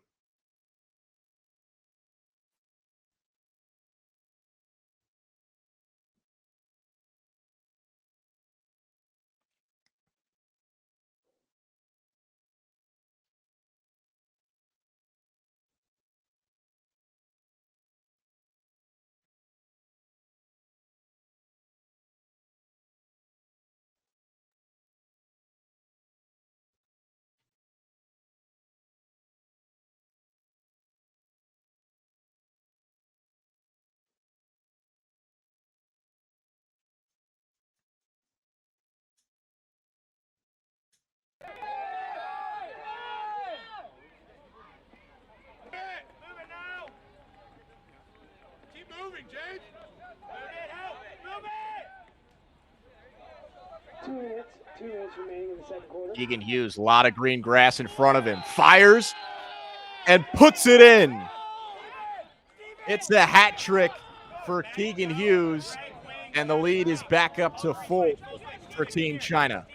Two minutes remaining in the second quarter. Keegan Hughes, a lot of green grass in front of him. Fires and puts it in. It's a hat trick for Keegan Hughes, and the lead is back up to 4 for Team China.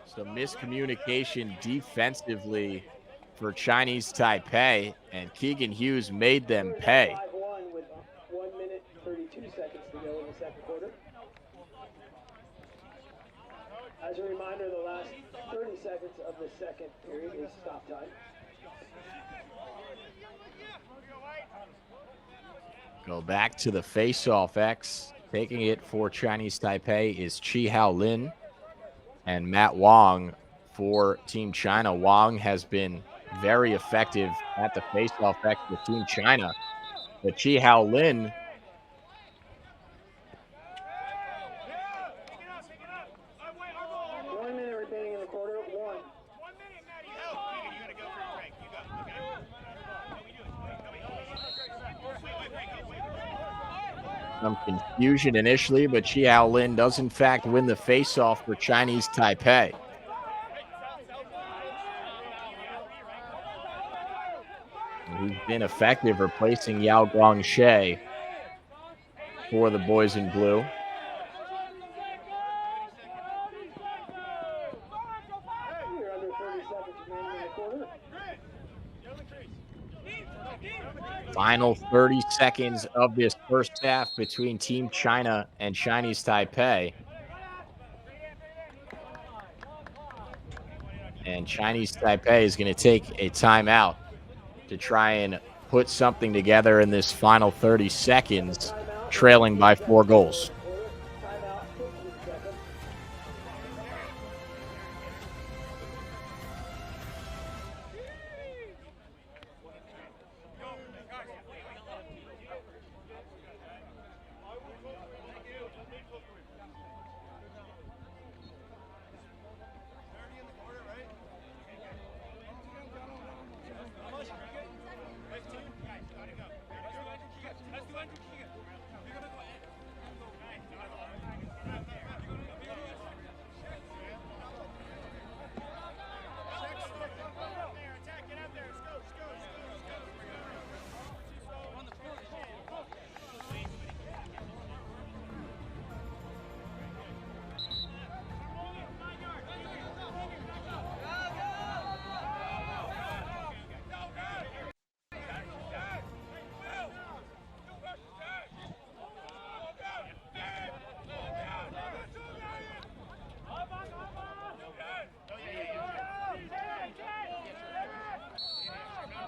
Some miscommunication defensively for Chinese Taipei, and Keegan Hughes made them pay. 5-1 with 1 minute 32 seconds to go in the second quarter. As a reminder, the last 30 seconds of the second period is stop time. Go back to the face-off X. Taking it for Chinese Taipei is Chi Hao Lin and Matt Wong for Team China. Wong has been very effective at the face-off X with Team China. But Chi Hao Lin some confusion initially, but Chi Hao Lin does in fact win the face-off for Chinese Taipei. He's been effective replacing Yao Guangxie for the boys in blue. Final 30 seconds of this first half between Team China and Chinese Taipei. And Chinese Taipei is going to take a timeout to try and put something together in this final 30 seconds, trailing by 4 goals.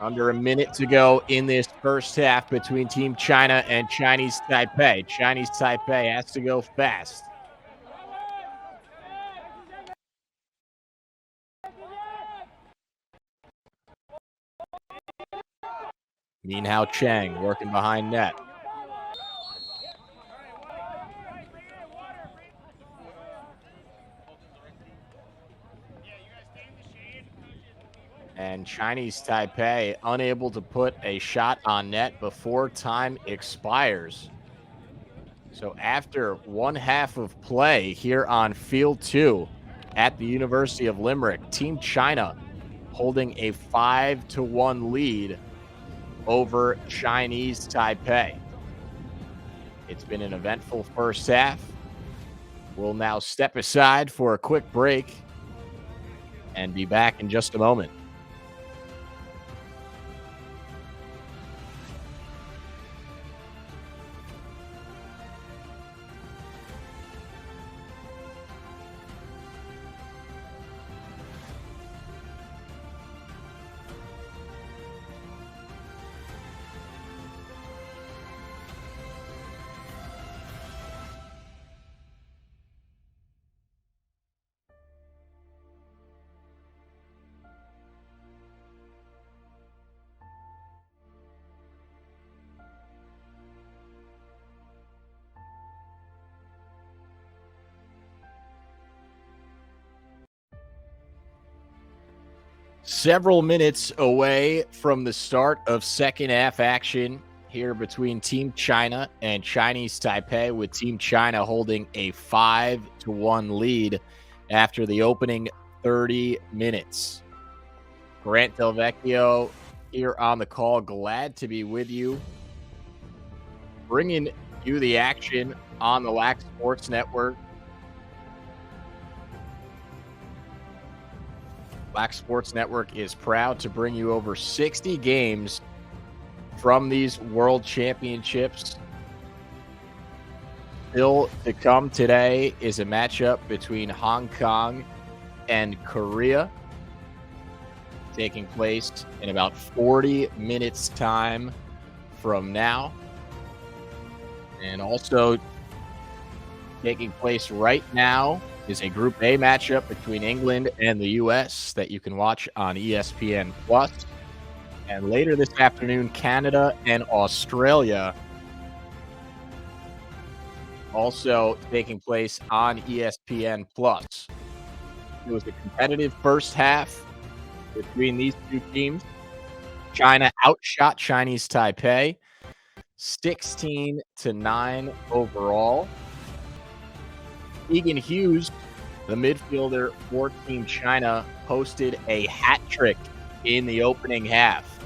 Under a minute to go in this first half between Team China and Chinese Taipei. Chinese Taipei has to go fast. Minhao Cheng working behind net. And Chinese Taipei unable to put a shot on net before time expires. So after one half of play here on Field 2 at the University of Limerick, Team China holding a 5-1 lead over Chinese Taipei. It's been an eventful first half. We'll now step aside for a quick break and be back in just a moment. Several minutes away from the start of second half action here between Team China and Chinese Taipei, with Team China holding a 5-1 lead after the opening 30 minutes. Grant Del Vecchio here on the call. Glad to be with you, bringing you the action on the Lax Sports Network. Lax Sports Network is proud to bring you over 60 games from these World Championships. Still to come today is a matchup between Hong Kong and Korea, taking place in about 40 minutes time from now. And also taking place right now is a Group A matchup between England and the U.S. that you can watch on ESPN+. And later this afternoon, Canada and Australia also taking place on ESPN+. It was a competitive first half between these two teams. China outshot Chinese Taipei 16-9 overall. Keegan Hughes, the midfielder for Team China, posted a hat trick in the opening half.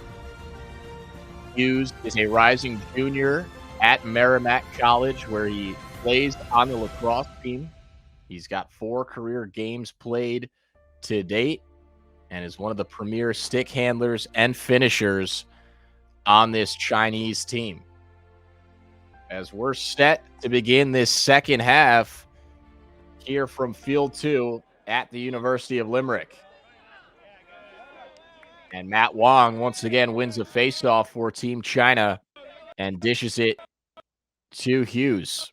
Hughes is a rising junior at Merrimack College, where he plays on the lacrosse team. He's got 4 career games played to date and is one of the premier stick handlers and finishers on this Chinese team. As we're set to begin this second half here from Field 2 at the University of Limerick. And Matt Wong once again wins a faceoff for Team China and dishes it to Hughes.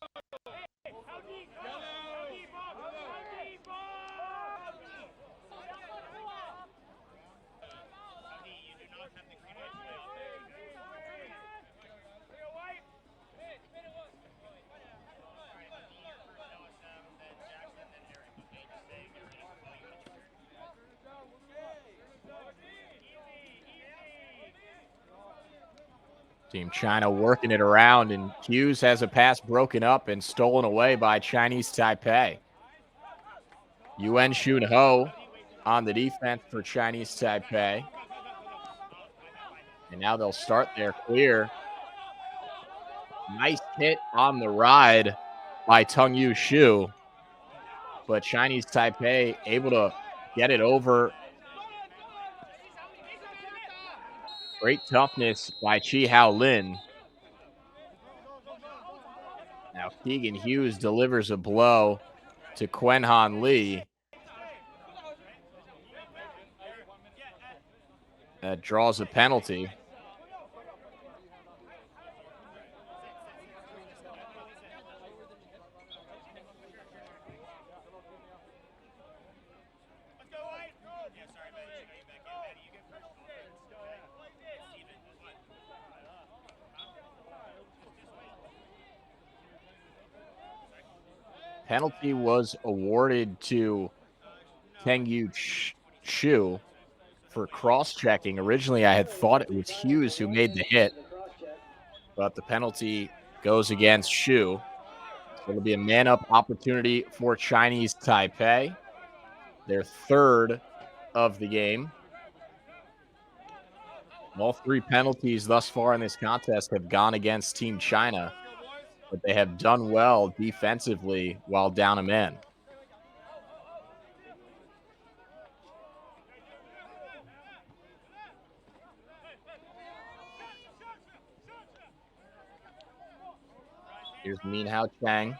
Team China working it around, and Hughes has a pass broken up and stolen away by Chinese Taipei. Yuan Shun Ho on the defense for Chinese Taipei. And now they'll start their clear. Nice hit on the ride by Tung Yu Shu. But Chinese Taipei able to get it over. Great toughness by Chi Hao Lin. Now Keegan Hughes delivers a blow to Quenhan Lee. That draws a penalty. Penalty was awarded to Tengyu Shu for cross-checking. Originally, I had thought it was Hughes who made the hit, but the penalty goes against Shu. So it'll be a man-up opportunity for Chinese Taipei, their third of the game. All three penalties thus far in this contest have gone against Team China, but they have done well defensively while down a man. Here's Minhao Chang.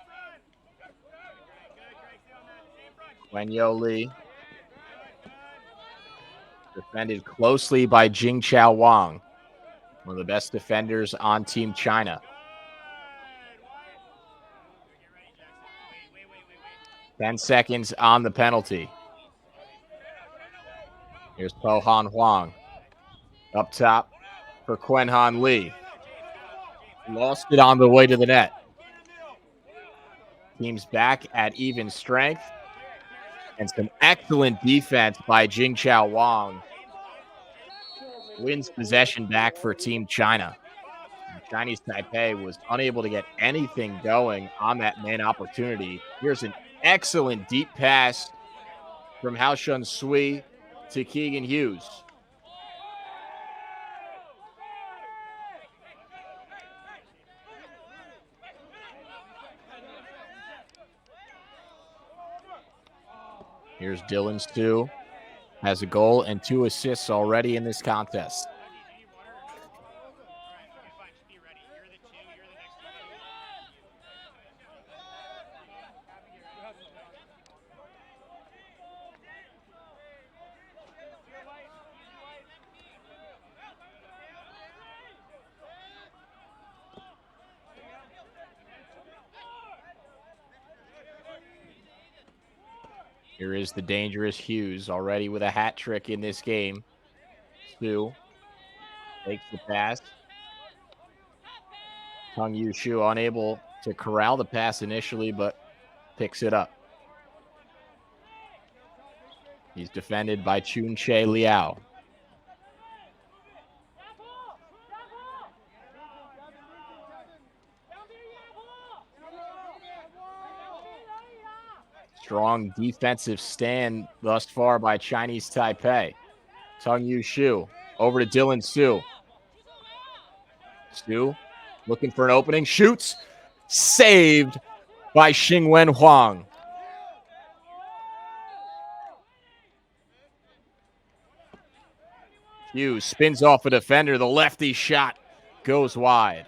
Wenyo Lee. Defended closely by Jingchao Wang, one of the best defenders on Team China. 10 seconds on the penalty. Here's Po Han Huang. Up top for Quenhan Lee. Lost it on the way to the net. Teams back at even strength. And some excellent defense by Jingchao Wang. Wins possession back for Team China. Chinese Taipei was unable to get anything going on that man opportunity. Here's an excellent deep pass from Hao Shun Sui to Keegan Hughes. Here's Dylan Stu. Has a goal and 2 assists already in this contest. Here is the dangerous Hughes, already with a hat trick in this game. Stu takes the pass. Tong Yu Shu unable to corral the pass initially, but picks it up. He's defended by Chun Che Liao. Strong defensive stand thus far by Chinese Taipei. Tong Yu Shu over to Dylan Stu. Stu looking for an opening, shoots, saved by Xingwen Huang. Hughes spins off a defender. The lefty shot goes wide.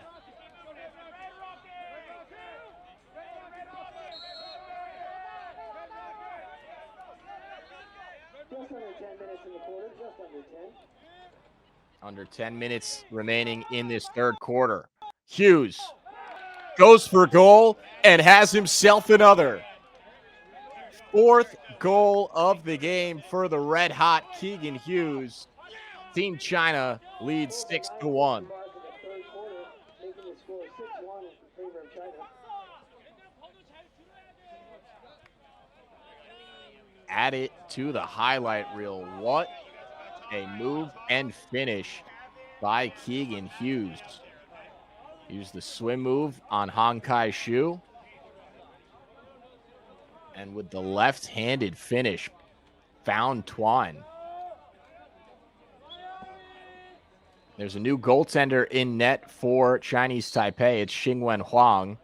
Under 10 minutes remaining in this third quarter. Hughes goes for goal and has himself another. 4th goal of the game for the red-hot Keegan Hughes. Team China leads 6-1. Add it to the highlight reel. What a move and finish by Keegan Hughes. Used the swim move on Han Kai Shu. And with the left-handed finish, found Tuan. There's a new goaltender in net for Chinese Taipei. It's Xingwen Huang.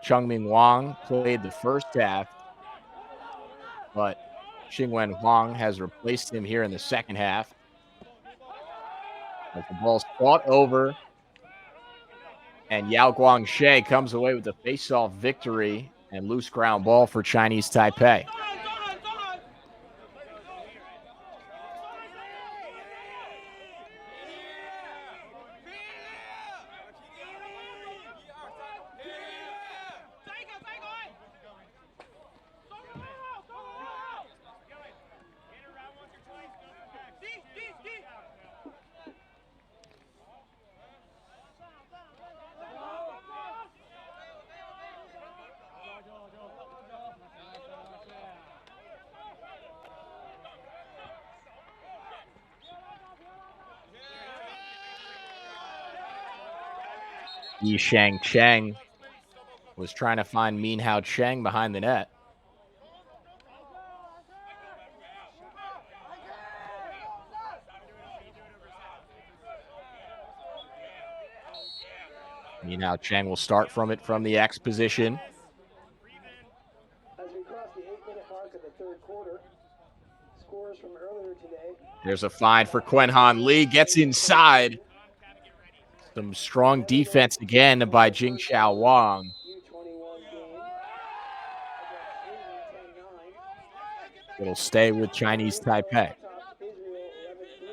Chungming Wang played the first half, but Xingwen Huang has replaced him here in the second half. As the ball's fought over, and Yao Guangxie comes away with the face-off victory and loose ground ball for Chinese Taipei. Yishang Cheng was trying to find Min Hao Cheng behind the net. Min Hao Cheng will start from the X position. As we cross the 8-minute mark of the third quarter, scores from earlier today. There's a find for Quenhan Lee. Gets inside. Some strong defense again by Jing Xiao Wang. U21 game. It'll stay with Chinese Taipei. Israel 11-3.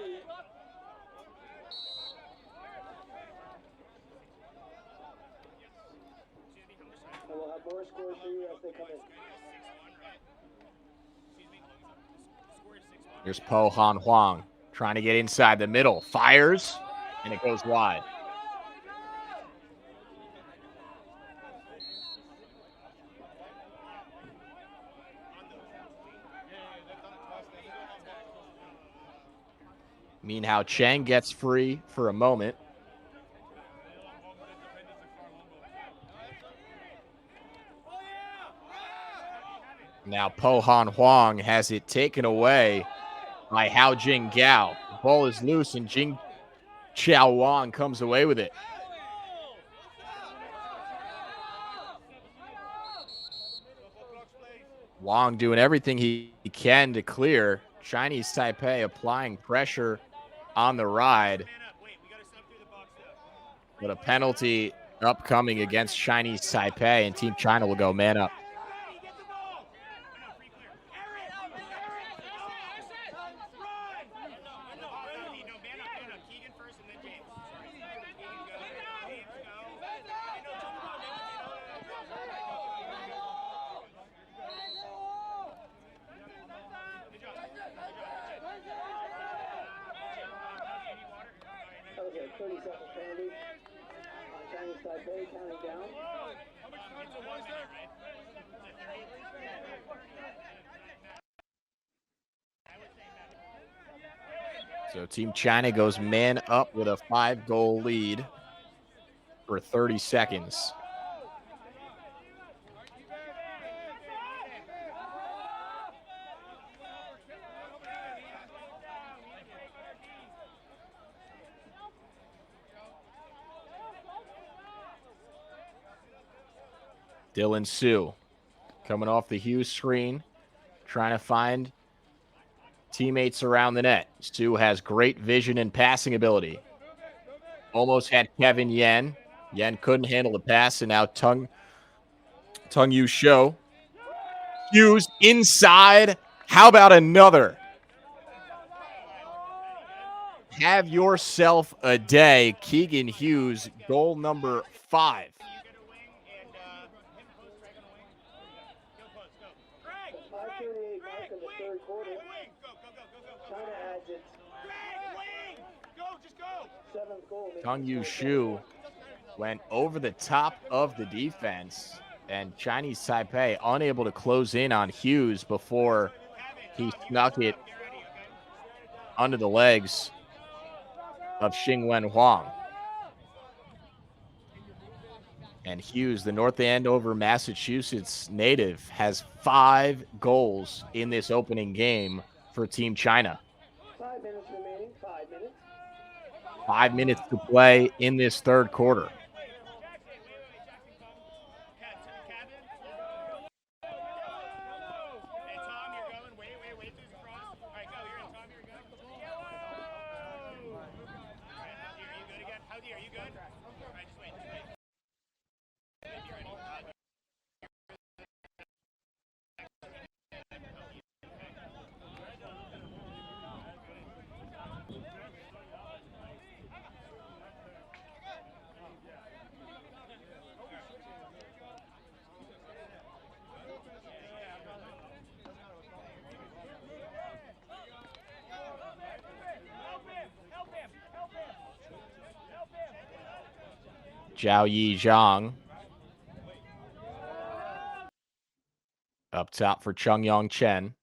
And we'll have more scores for you as they come in. Here's Po Han Huang trying to get inside the middle. Fires, and it goes wide. Min Hao Cheng gets free for a moment. Now Po Han Huang has it taken away by Hao Jing Gao. The ball is loose, and Jing Xiao Wang comes away with it. Wang doing everything he can to clear. Chinese Taipei applying pressure on the ride. But a penalty upcoming against Chinese Taipei, and Team China will go man up. That was a 30-second penalty on Chinese Taipei, counting down. So Team China goes man up with a 5-goal lead for 30 seconds. Dylan Sue coming off the Hughes screen, trying to find teammates around the net. Sue has great vision and passing ability. Almost had Kevin Yen. Yen couldn't handle the pass, and now Tung Yu Shou. Hughes inside. How about another? Have yourself a day. Keegan Hughes, goal number 5. Tung Yu Shu went over the top of the defense, and Chinese Taipei unable to close in on Hughes before he snuck it under the legs of Xingwen Huang. And Hughes, the North Andover, Massachusetts native, has 5 goals in this opening game for Team China. 5 minutes remaining, 5 minutes. 5 minutes to play in this third quarter. Zhao Yi Zhang up top for Chung Yong Chen.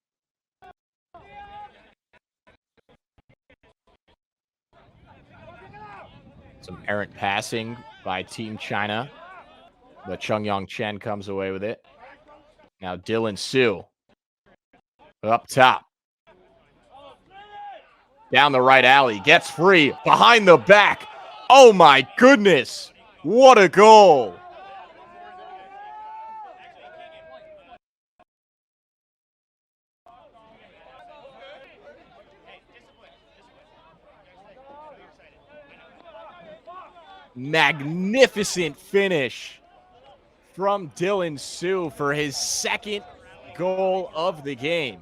Some errant passing by Team China, but Chungyong Chen comes away with it. Now Dylan Su up top. Down the right alley, gets free, behind the back. Oh my goodness, what a goal. Magnificent finish from Dylan Su for his second goal of the game.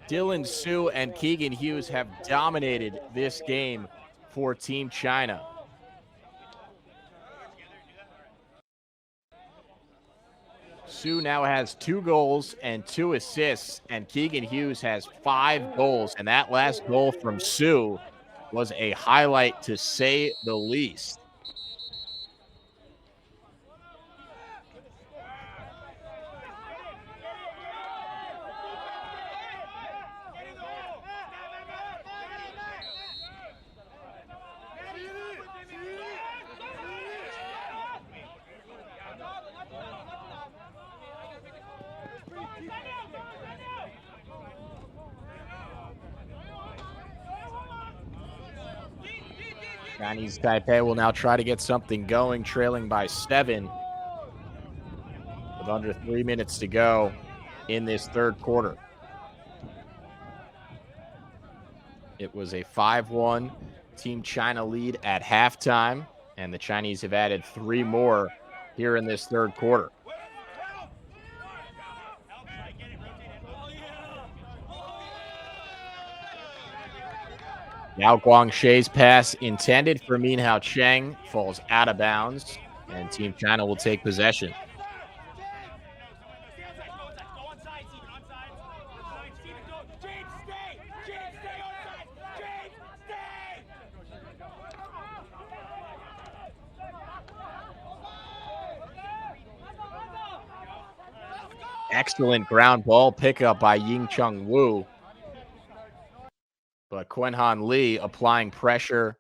Dylan Su and Keegan Hughes have dominated this game for Team China. Su now has 2 goals and 2 assists, and Keegan Hughes has 5 goals. And that last goal from Su was a highlight, to say the least. Chinese Taipei will now try to get something going, trailing by 7 with under 3 minutes to go in this third quarter. It was a 5-1 Team China lead at halftime, and the Chinese have added 3 more here in this third quarter. Now Guangshe's pass intended for Minhao Cheng falls out of bounds, and Team China will take possession. Excellent ground ball pickup by Ying Chung Wu. But Quenhan Lee applying pressure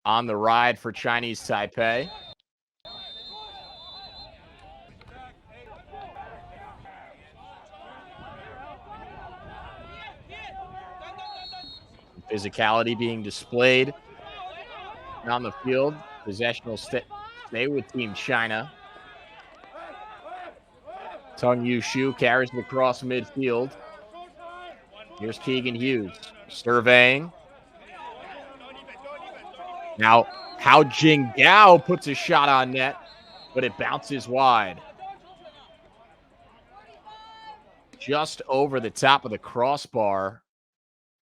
on the ride for Chinese Taipei. Physicality being displayed on the field. Possession will stay with Team China. Tung Yu Shu carries it across midfield. Here's Keegan Hughes surveying. Now, Hao Jinggao puts a shot on net, but it bounces wide. Just over the top of the crossbar.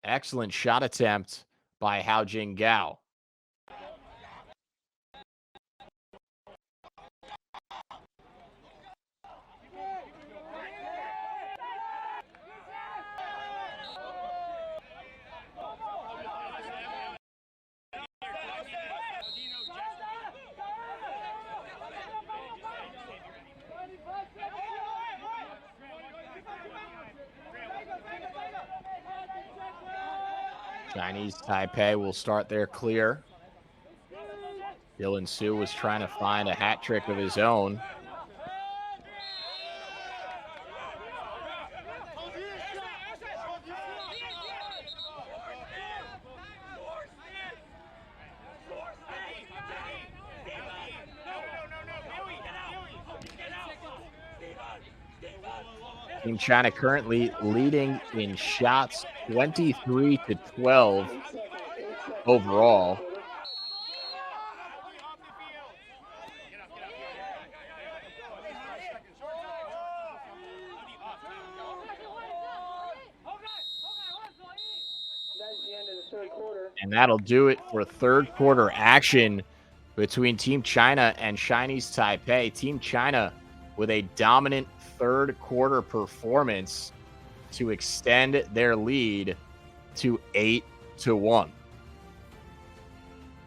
Excellent shot attempt by Hao Jinggao. Chinese Taipei will start their clear. Dylan Su was trying to find a hat trick of his own. Team China currently leading in shots 23-12 overall. And that'll do it for third quarter action between Team China and Chinese Taipei. Team China with a dominant third quarter performance to extend their lead to 8-1.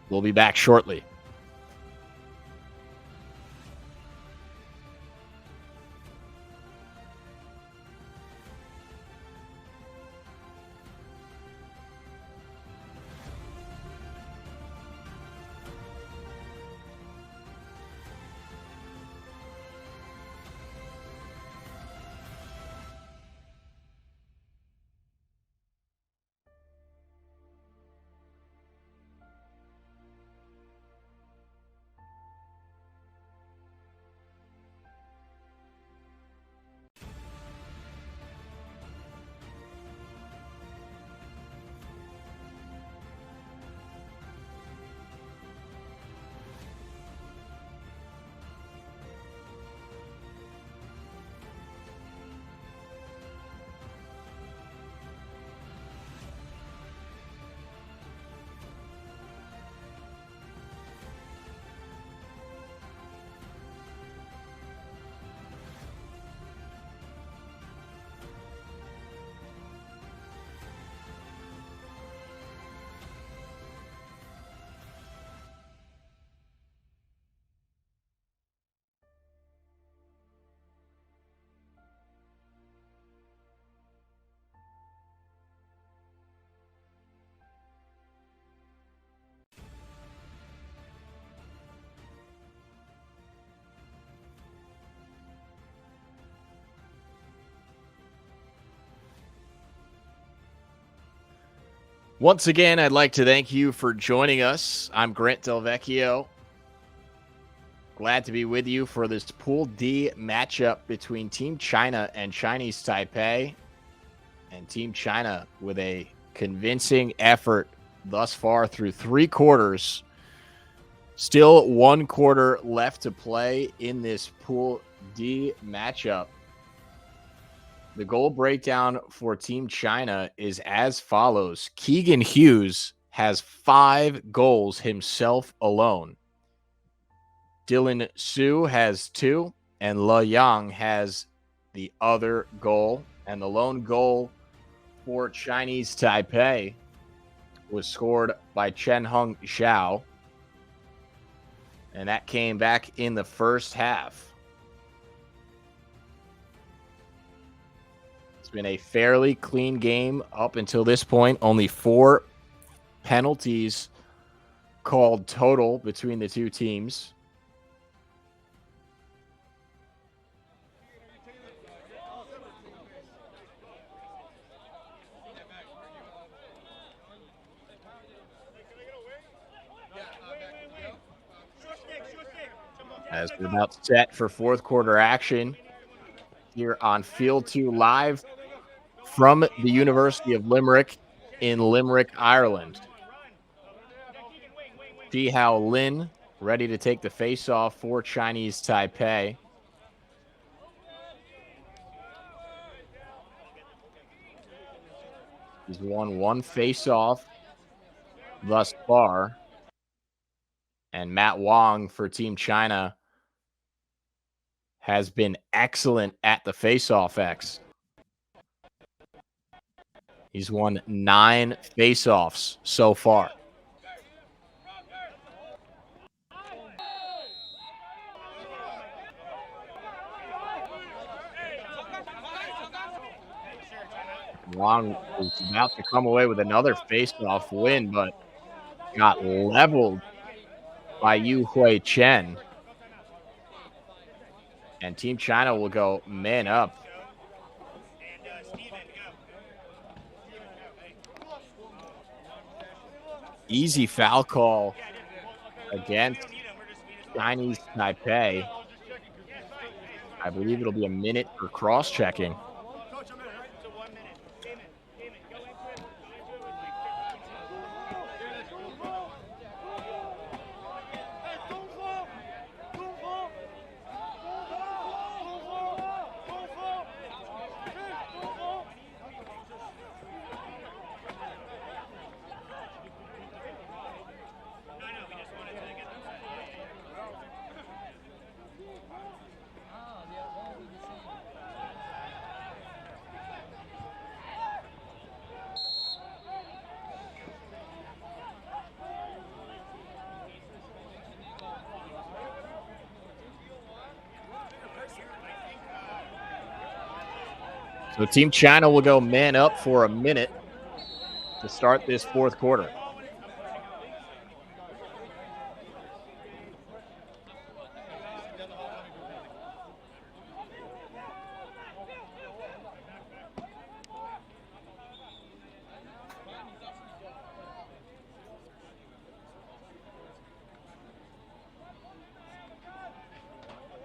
We'll be back shortly. Once again, I'd like to thank you for joining us. I'm Grant Del Vecchio. Glad to be with you for this Pool D matchup between Team China and Chinese Taipei. And Team China with a convincing effort thus far through 3 quarters. Still 1 quarter left to play in this Pool D matchup. The goal breakdown for Team China is as follows. Keegan Hughes has 5 goals himself alone. Dylan Su has 2, and Le Yang has the other goal. And the lone goal for Chinese Taipei was scored by Chen Hung Xiao. And that came back in the first half. It's been a fairly clean game up until this point. Only 4 penalties called total between the two teams. As we're about set for 4th quarter action here on Field 2 live from the University of Limerick in Limerick, Ireland. Ji Hao Lin ready to take the face-off for Chinese Taipei. He's won 1 face-off thus far. And Matt Wong for Team China has been excellent at the face-off X. He's won 9 face-offs so far. Wong was about to come away with another face-off win, but got leveled by Yu Hui Chen. And Team China will go man up. Easy foul call against Chinese Taipei. I believe it'll be a minute for cross-checking. So Team China will go man up for a minute to start this 4th quarter.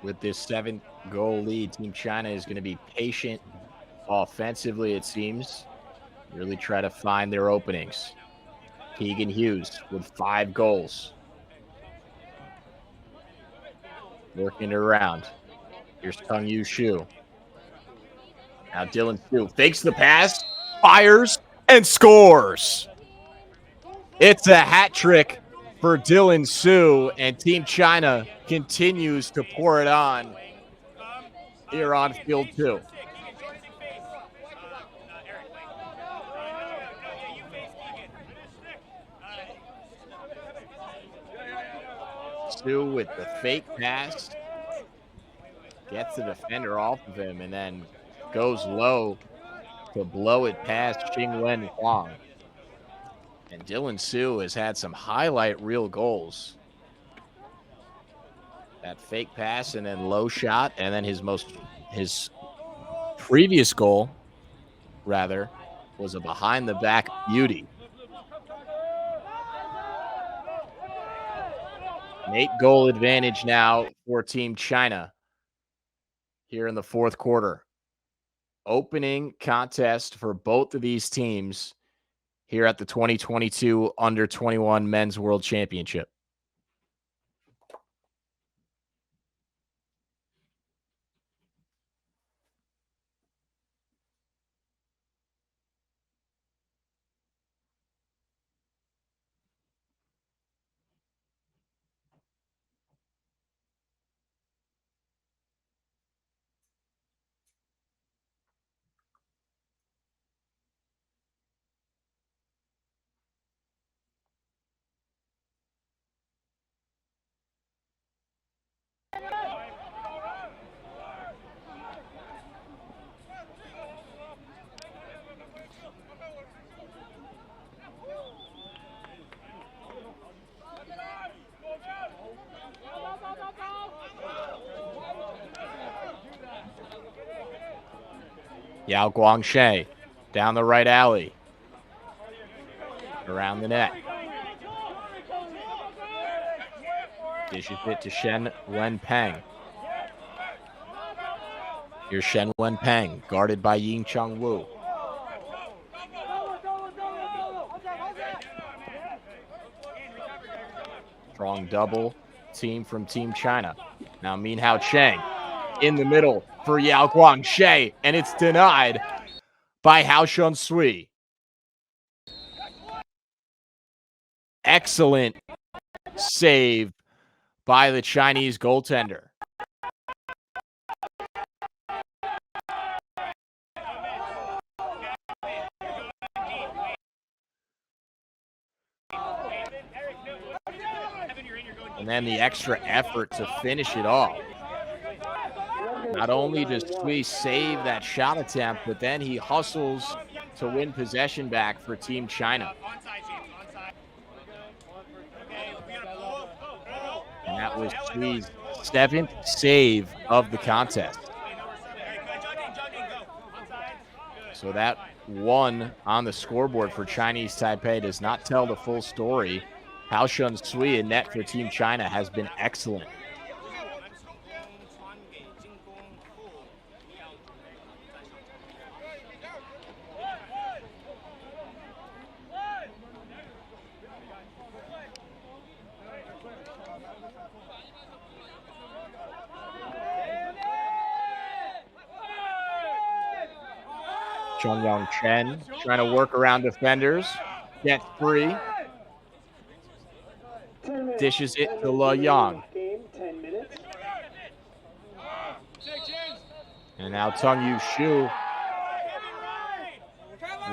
With this 7-goal lead, Team China is going to be patient offensively, it seems. Really try to find their openings. Keegan Hughes with 5 goals. Working it around. Here's Kung Yu Shu. Now Dylan Su fakes the pass, fires, and scores. It's a hat trick for Dylan Su, and Team China continues to pour it on here on Field 2. Su with the fake pass, gets the defender off of him, and then goes low to blow it past Xingwen Huang. And Dylan Su has had some highlight reel goals. That fake pass and then low shot, and then his previous goal, rather, was a behind the back beauty. An 8-goal advantage now for Team China here in the fourth quarter. Opening contest for both of these teams here at the 2022 Under-21 Men's World Championship. Yao Guangxie down the right alley. Around the net. Dishes it to Shen Wenpeng. Here's Shen Wenpeng, guarded by Ying Chung Wu. Strong double team from Team China. Now Min Hao Cheng in the middle for Yao Guangxie, and it's denied by Hao Shun Sui. Excellent save by the Chinese goaltender. And then the extra effort to finish it off. Not only does Sui save that shot attempt, but then he hustles to win possession back for Team China. And that was Sui's 7th save of the contest. So that one on the scoreboard for Chinese Taipei does not tell the full story. Hao Shun Sui in net for Team China has been excellent. Chung Yong Chen trying to work around defenders. Gets free. Dishes it to Le Yang. And now Tung Yu Shu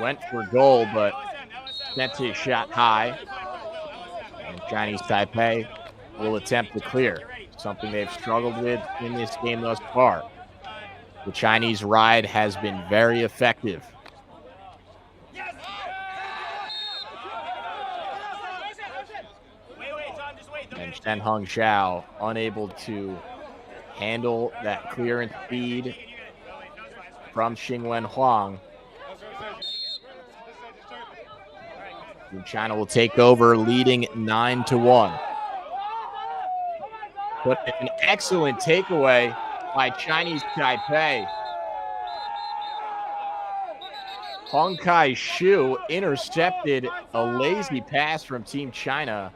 went for goal, but sent his shot high. And Chinese Taipei will attempt to clear, something they've struggled with in this game thus far. The Chinese ride has been very effective. And Shen Hong Xiao unable to handle that clearance feed from Xingwen Huang. And China will take over, leading 9-1. But an excellent takeaway by Chinese Taipei. Hong Kai Shu intercepted a lazy pass from Team China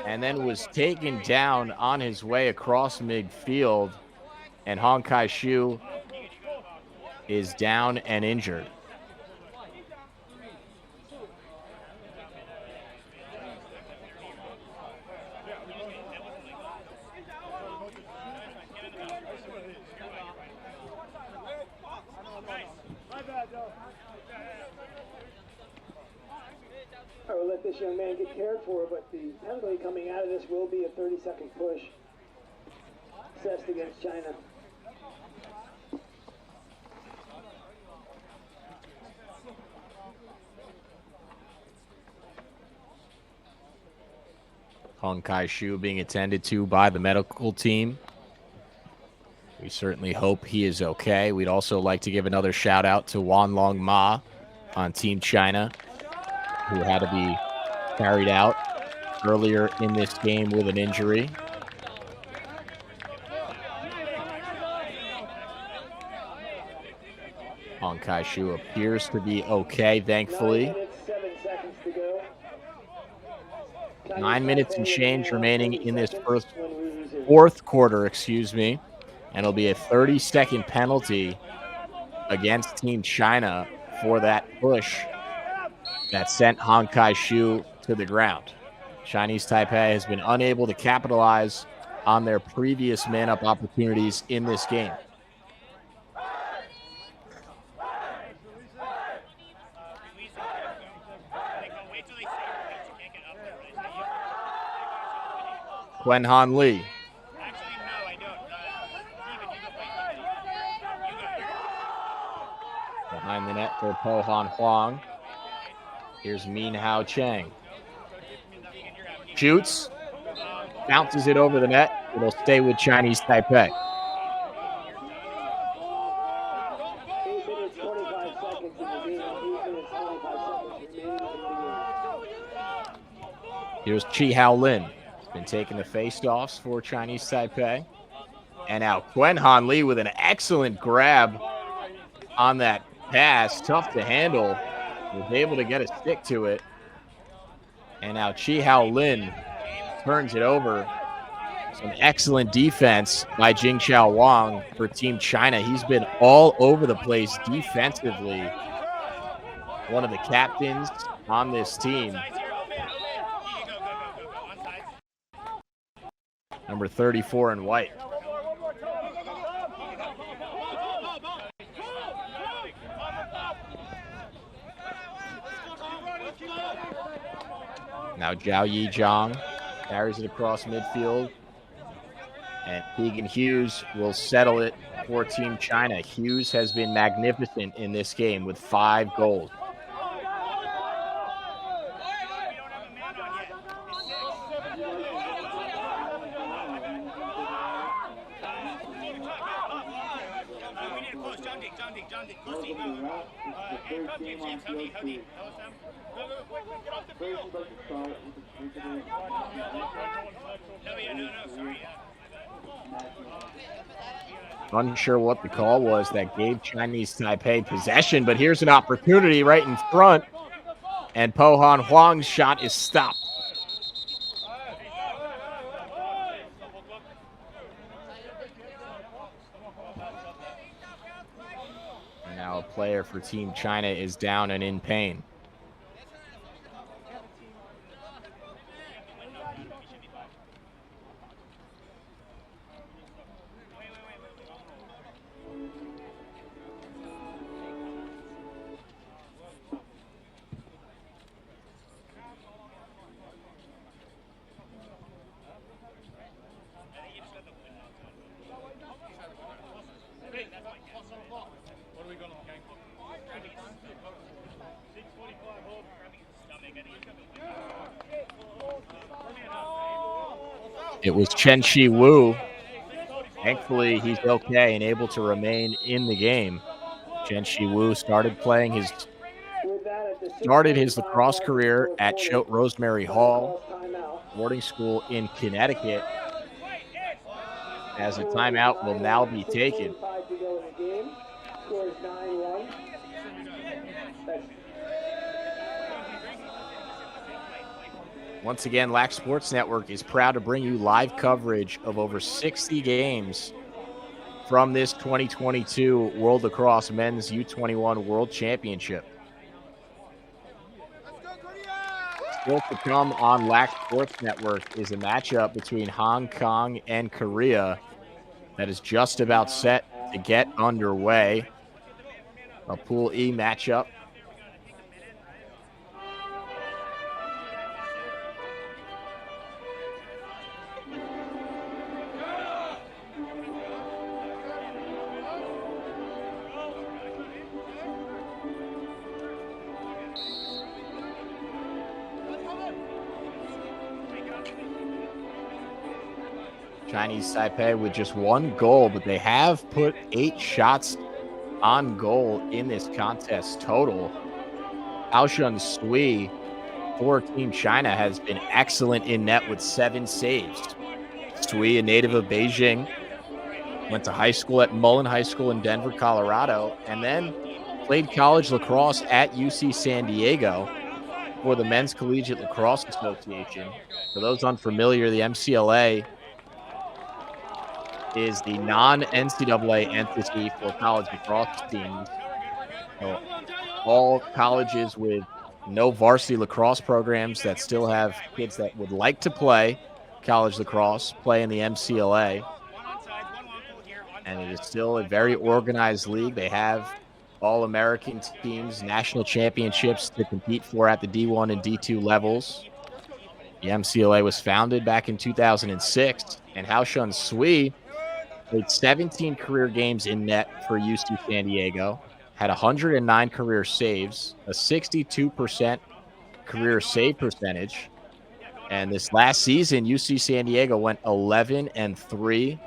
and then was taken down on his way across midfield. And Hong Kai Shu is down and injured. I will let this young man get cared for, but the penalty coming out of this will be a 30-second push assessed against China. Hong Kai Shu being attended to by the medical team. We certainly hope he is okay. We'd also like to give another shout out to Wan Long Ma on Team China, who had to be carried out earlier in this game with an injury. Hong Kai-shu appears to be okay, thankfully. 9 minutes, 7 seconds to go. 9 minutes and change remaining in this when fourth quarter, and it'll be a 30-second penalty against Team China for that push that sent Hong Kai-shu to the ground. Chinese Taipei has been unable to capitalize on their previous man-up opportunities in this game. Quen Han Lee. Actually, no, I don't. Behind the net for Po Han Huang. Here's Min Hao Cheng. Shoots. Bounces it over the net. It'll stay with Chinese Taipei. 8 minutes, 25 seconds in the game. 8 minutes, 25 seconds remaining in the game. Here's Chi Hao Lin. Been taking the face-offs for Chinese Taipei. And now Quen Han Lee with an excellent grab on that pass. Tough to handle. Was able to get a stick to it. And now Chi Hao Lin turns it over. Some excellent defense by Jingqiao Wang for Team China. He's been all over the place defensively. One of the captains on this team. Number 34 in white. Now Zhao Yizhang carries it across midfield. And Keegan Hughes will settle it for Team China. Hughes has been magnificent in this game with 5 goals. Unsure what the call was that gave Chinese Taipei possession, but here's an opportunity right in front, and Po Han Huang's shot is stopped. And now a player for Team China is down and in pain. It was Chen Shi Wu. Thankfully, he's okay and able to remain in the game. Chen Shi Wu started his lacrosse career at Choate Rosemary Hall boarding school in Connecticut. As a timeout will now be taken. Once again, Lax Sports Network is proud to bring you live coverage of over 60 games from this 2022 World Lacrosse Men's U21 World Championship. Still to come on Lax Sports Network is a matchup between Hong Kong and Korea that is just about set to get underway. A Pool E matchup. Chinese Taipei with just 1 goal, but they have put 8 shots on goal in this contest total. Aoshan Sui for Team China has been excellent in net with 7 saves. Sui, a native of Beijing, went to high school at Mullen High School in Denver, Colorado, and then played college lacrosse at UC San Diego for the Men's Collegiate Lacrosse Association. For those unfamiliar, the MCLA is the non-NCAA entity for college lacrosse teams. So all colleges with no varsity lacrosse programs that still have kids that would like to play college lacrosse play in the MCLA. And it is still a very organized league. They have all-American teams, national championships to compete for at the D1 and D2 levels. The MCLA was founded back in 2006, and Haoshun Sui played 17 career games in net for UC San Diego, had 109 career saves, a 62% career save percentage. And this last season, UC San Diego went 11-3.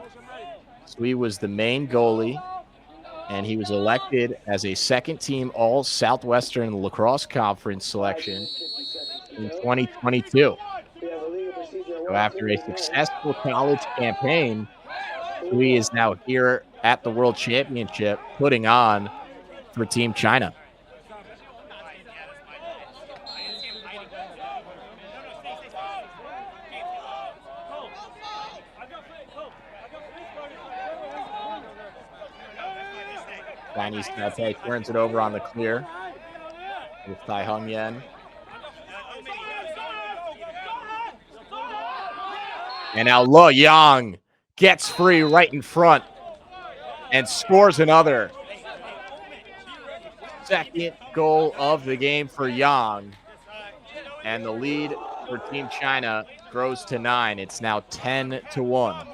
Sui was the main goalie, and he was elected as a second-team All-Southwestern Lacrosse Conference selection in 2022. So after a successful college campaign, Sui is now here at the World Championship putting on for Team China. Chinese Taipei turns it over on the clear with Tai Hung Yen. And now Le Yang gets free right in front and scores another. Second goal of the game for Yang. And the lead for Team China grows to 9. It's now 10-1.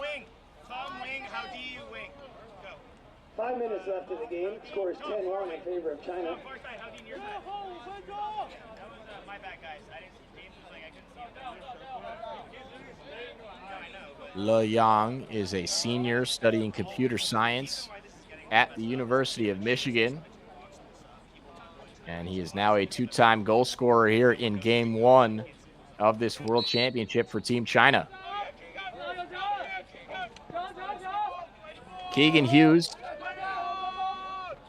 5 minutes left in the game. Score is 10-1 in favor of China. Le Yang is a senior studying computer science at the University of Michigan. And he is now a 2-time goal scorer here in Game 1 of this World Championship for Team China. Keegan Hughes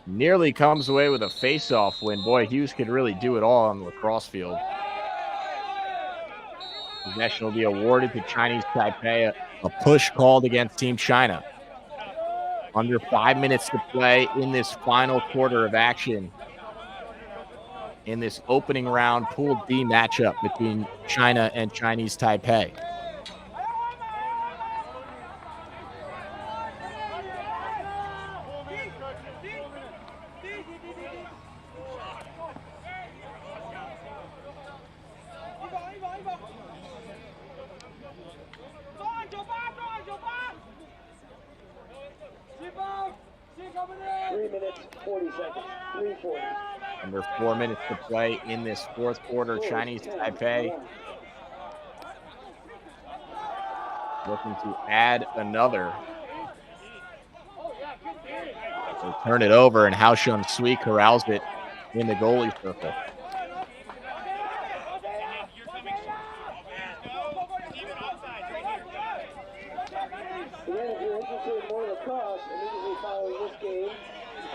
nearly comes away with a face-off win. Boy, Hughes could really do it all on the lacrosse field. Possession will be awarded to Chinese Taipei. A push called against Team China. Under 5 minutes to play in this final quarter of action in this opening round Pool D matchup between China and Chinese Taipei. Under 4 minutes to play in this fourth quarter. Chinese Taipei looking to add another. So turn it over, and Haoshun Sui corrals it in the goalie circle. Again, if you're interested in more lacrosse, immediately following this game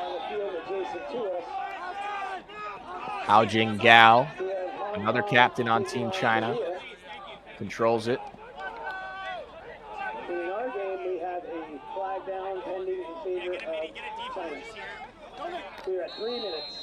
on the field adjacent to us, Hao Jing Gao, another captain on Team China, controls it. in our game, we have a flag down pending in favor of China. We're at 3 minutes.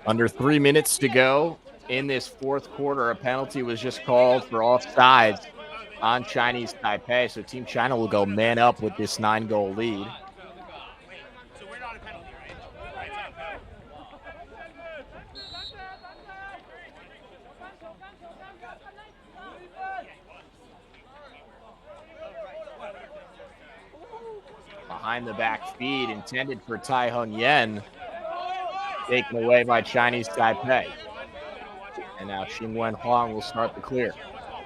Under 3 minutes to go in this fourth quarter. A penalty was just called for offsides on Chinese Taipei. So Team China will go man up with this 9-goal lead. So we're not a penalty, right? Behind the back feed intended for Tai Hung Yen. taken away by Chinese Taipei. And now Xingwen Huang will start the clear.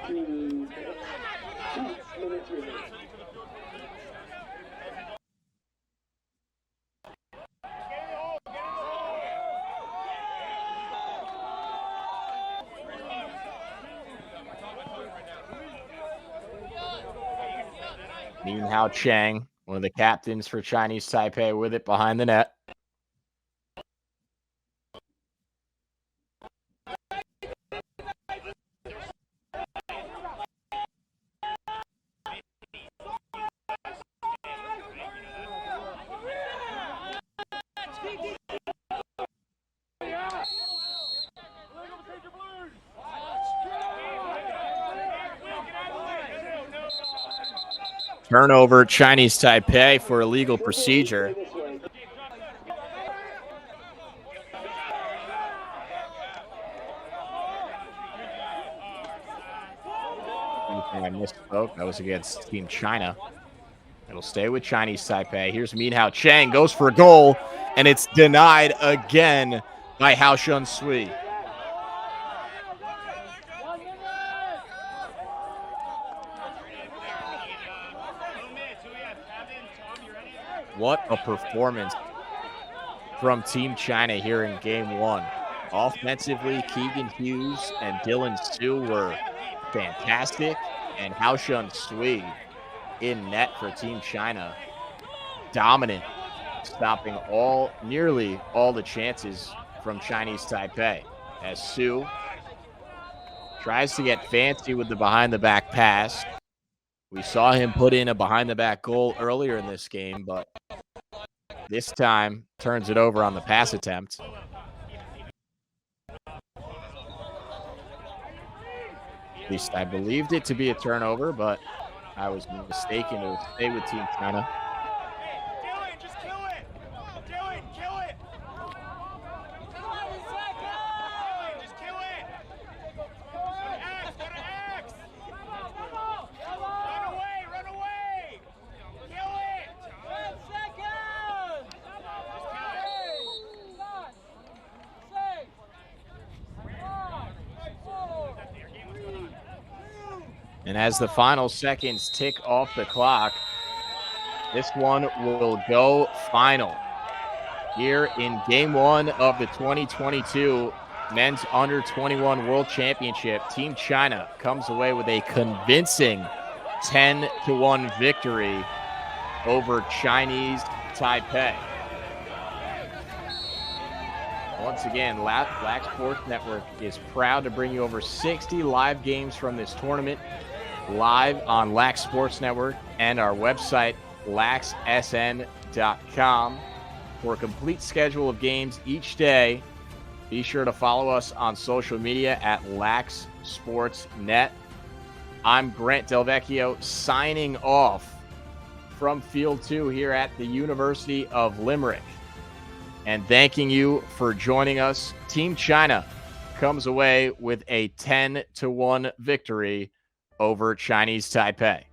2 minutes. 2 minutes remaining. Min Hao Cheng, one of the captains for Chinese Taipei, with it behind the net. Turnover, Chinese Taipei for illegal procedure. I misspoke. That was against Team China. It'll stay with Chinese Taipei. Here's Min Hao Cheng, goes for a goal, and it's denied again by Hao Shun Sui. What a performance from Team China here in Game 1. Offensively, Keegan Hughes and Dylan Su were fantastic, and Hao Shun Sui in net for Team China. Dominant, stopping nearly all the chances from Chinese Taipei. As Su tries to get fancy with the behind-the-back pass. We saw him put in a behind-the-back goal earlier in this game, but this time turns it over on the pass attempt. At least I believed it to be a turnover, but I was mistaken. It would stay with Team China. Just kill it. Kill it. Just kill it. X, go to X. Run away. Kill it. 10 seconds. And as the final seconds tick off the clock, this one will go final. Here in Game 1 of the 2022 Men's Under 21 World Championship, Team China comes away with a convincing 10-1 victory over Chinese Taipei. Once again, Lax Sports Network is proud to bring you over 60 live games from this tournament, live on Lax Sports Network and our website, laxsn.com. For a complete schedule of games each day, be sure to follow us on social media at Lax Sports Net. I'm Grant Delvecchio signing off from Field 2 here at the University of Limerick, and thanking you for joining us. Team China comes away with a 10-1 victory over Chinese Taipei.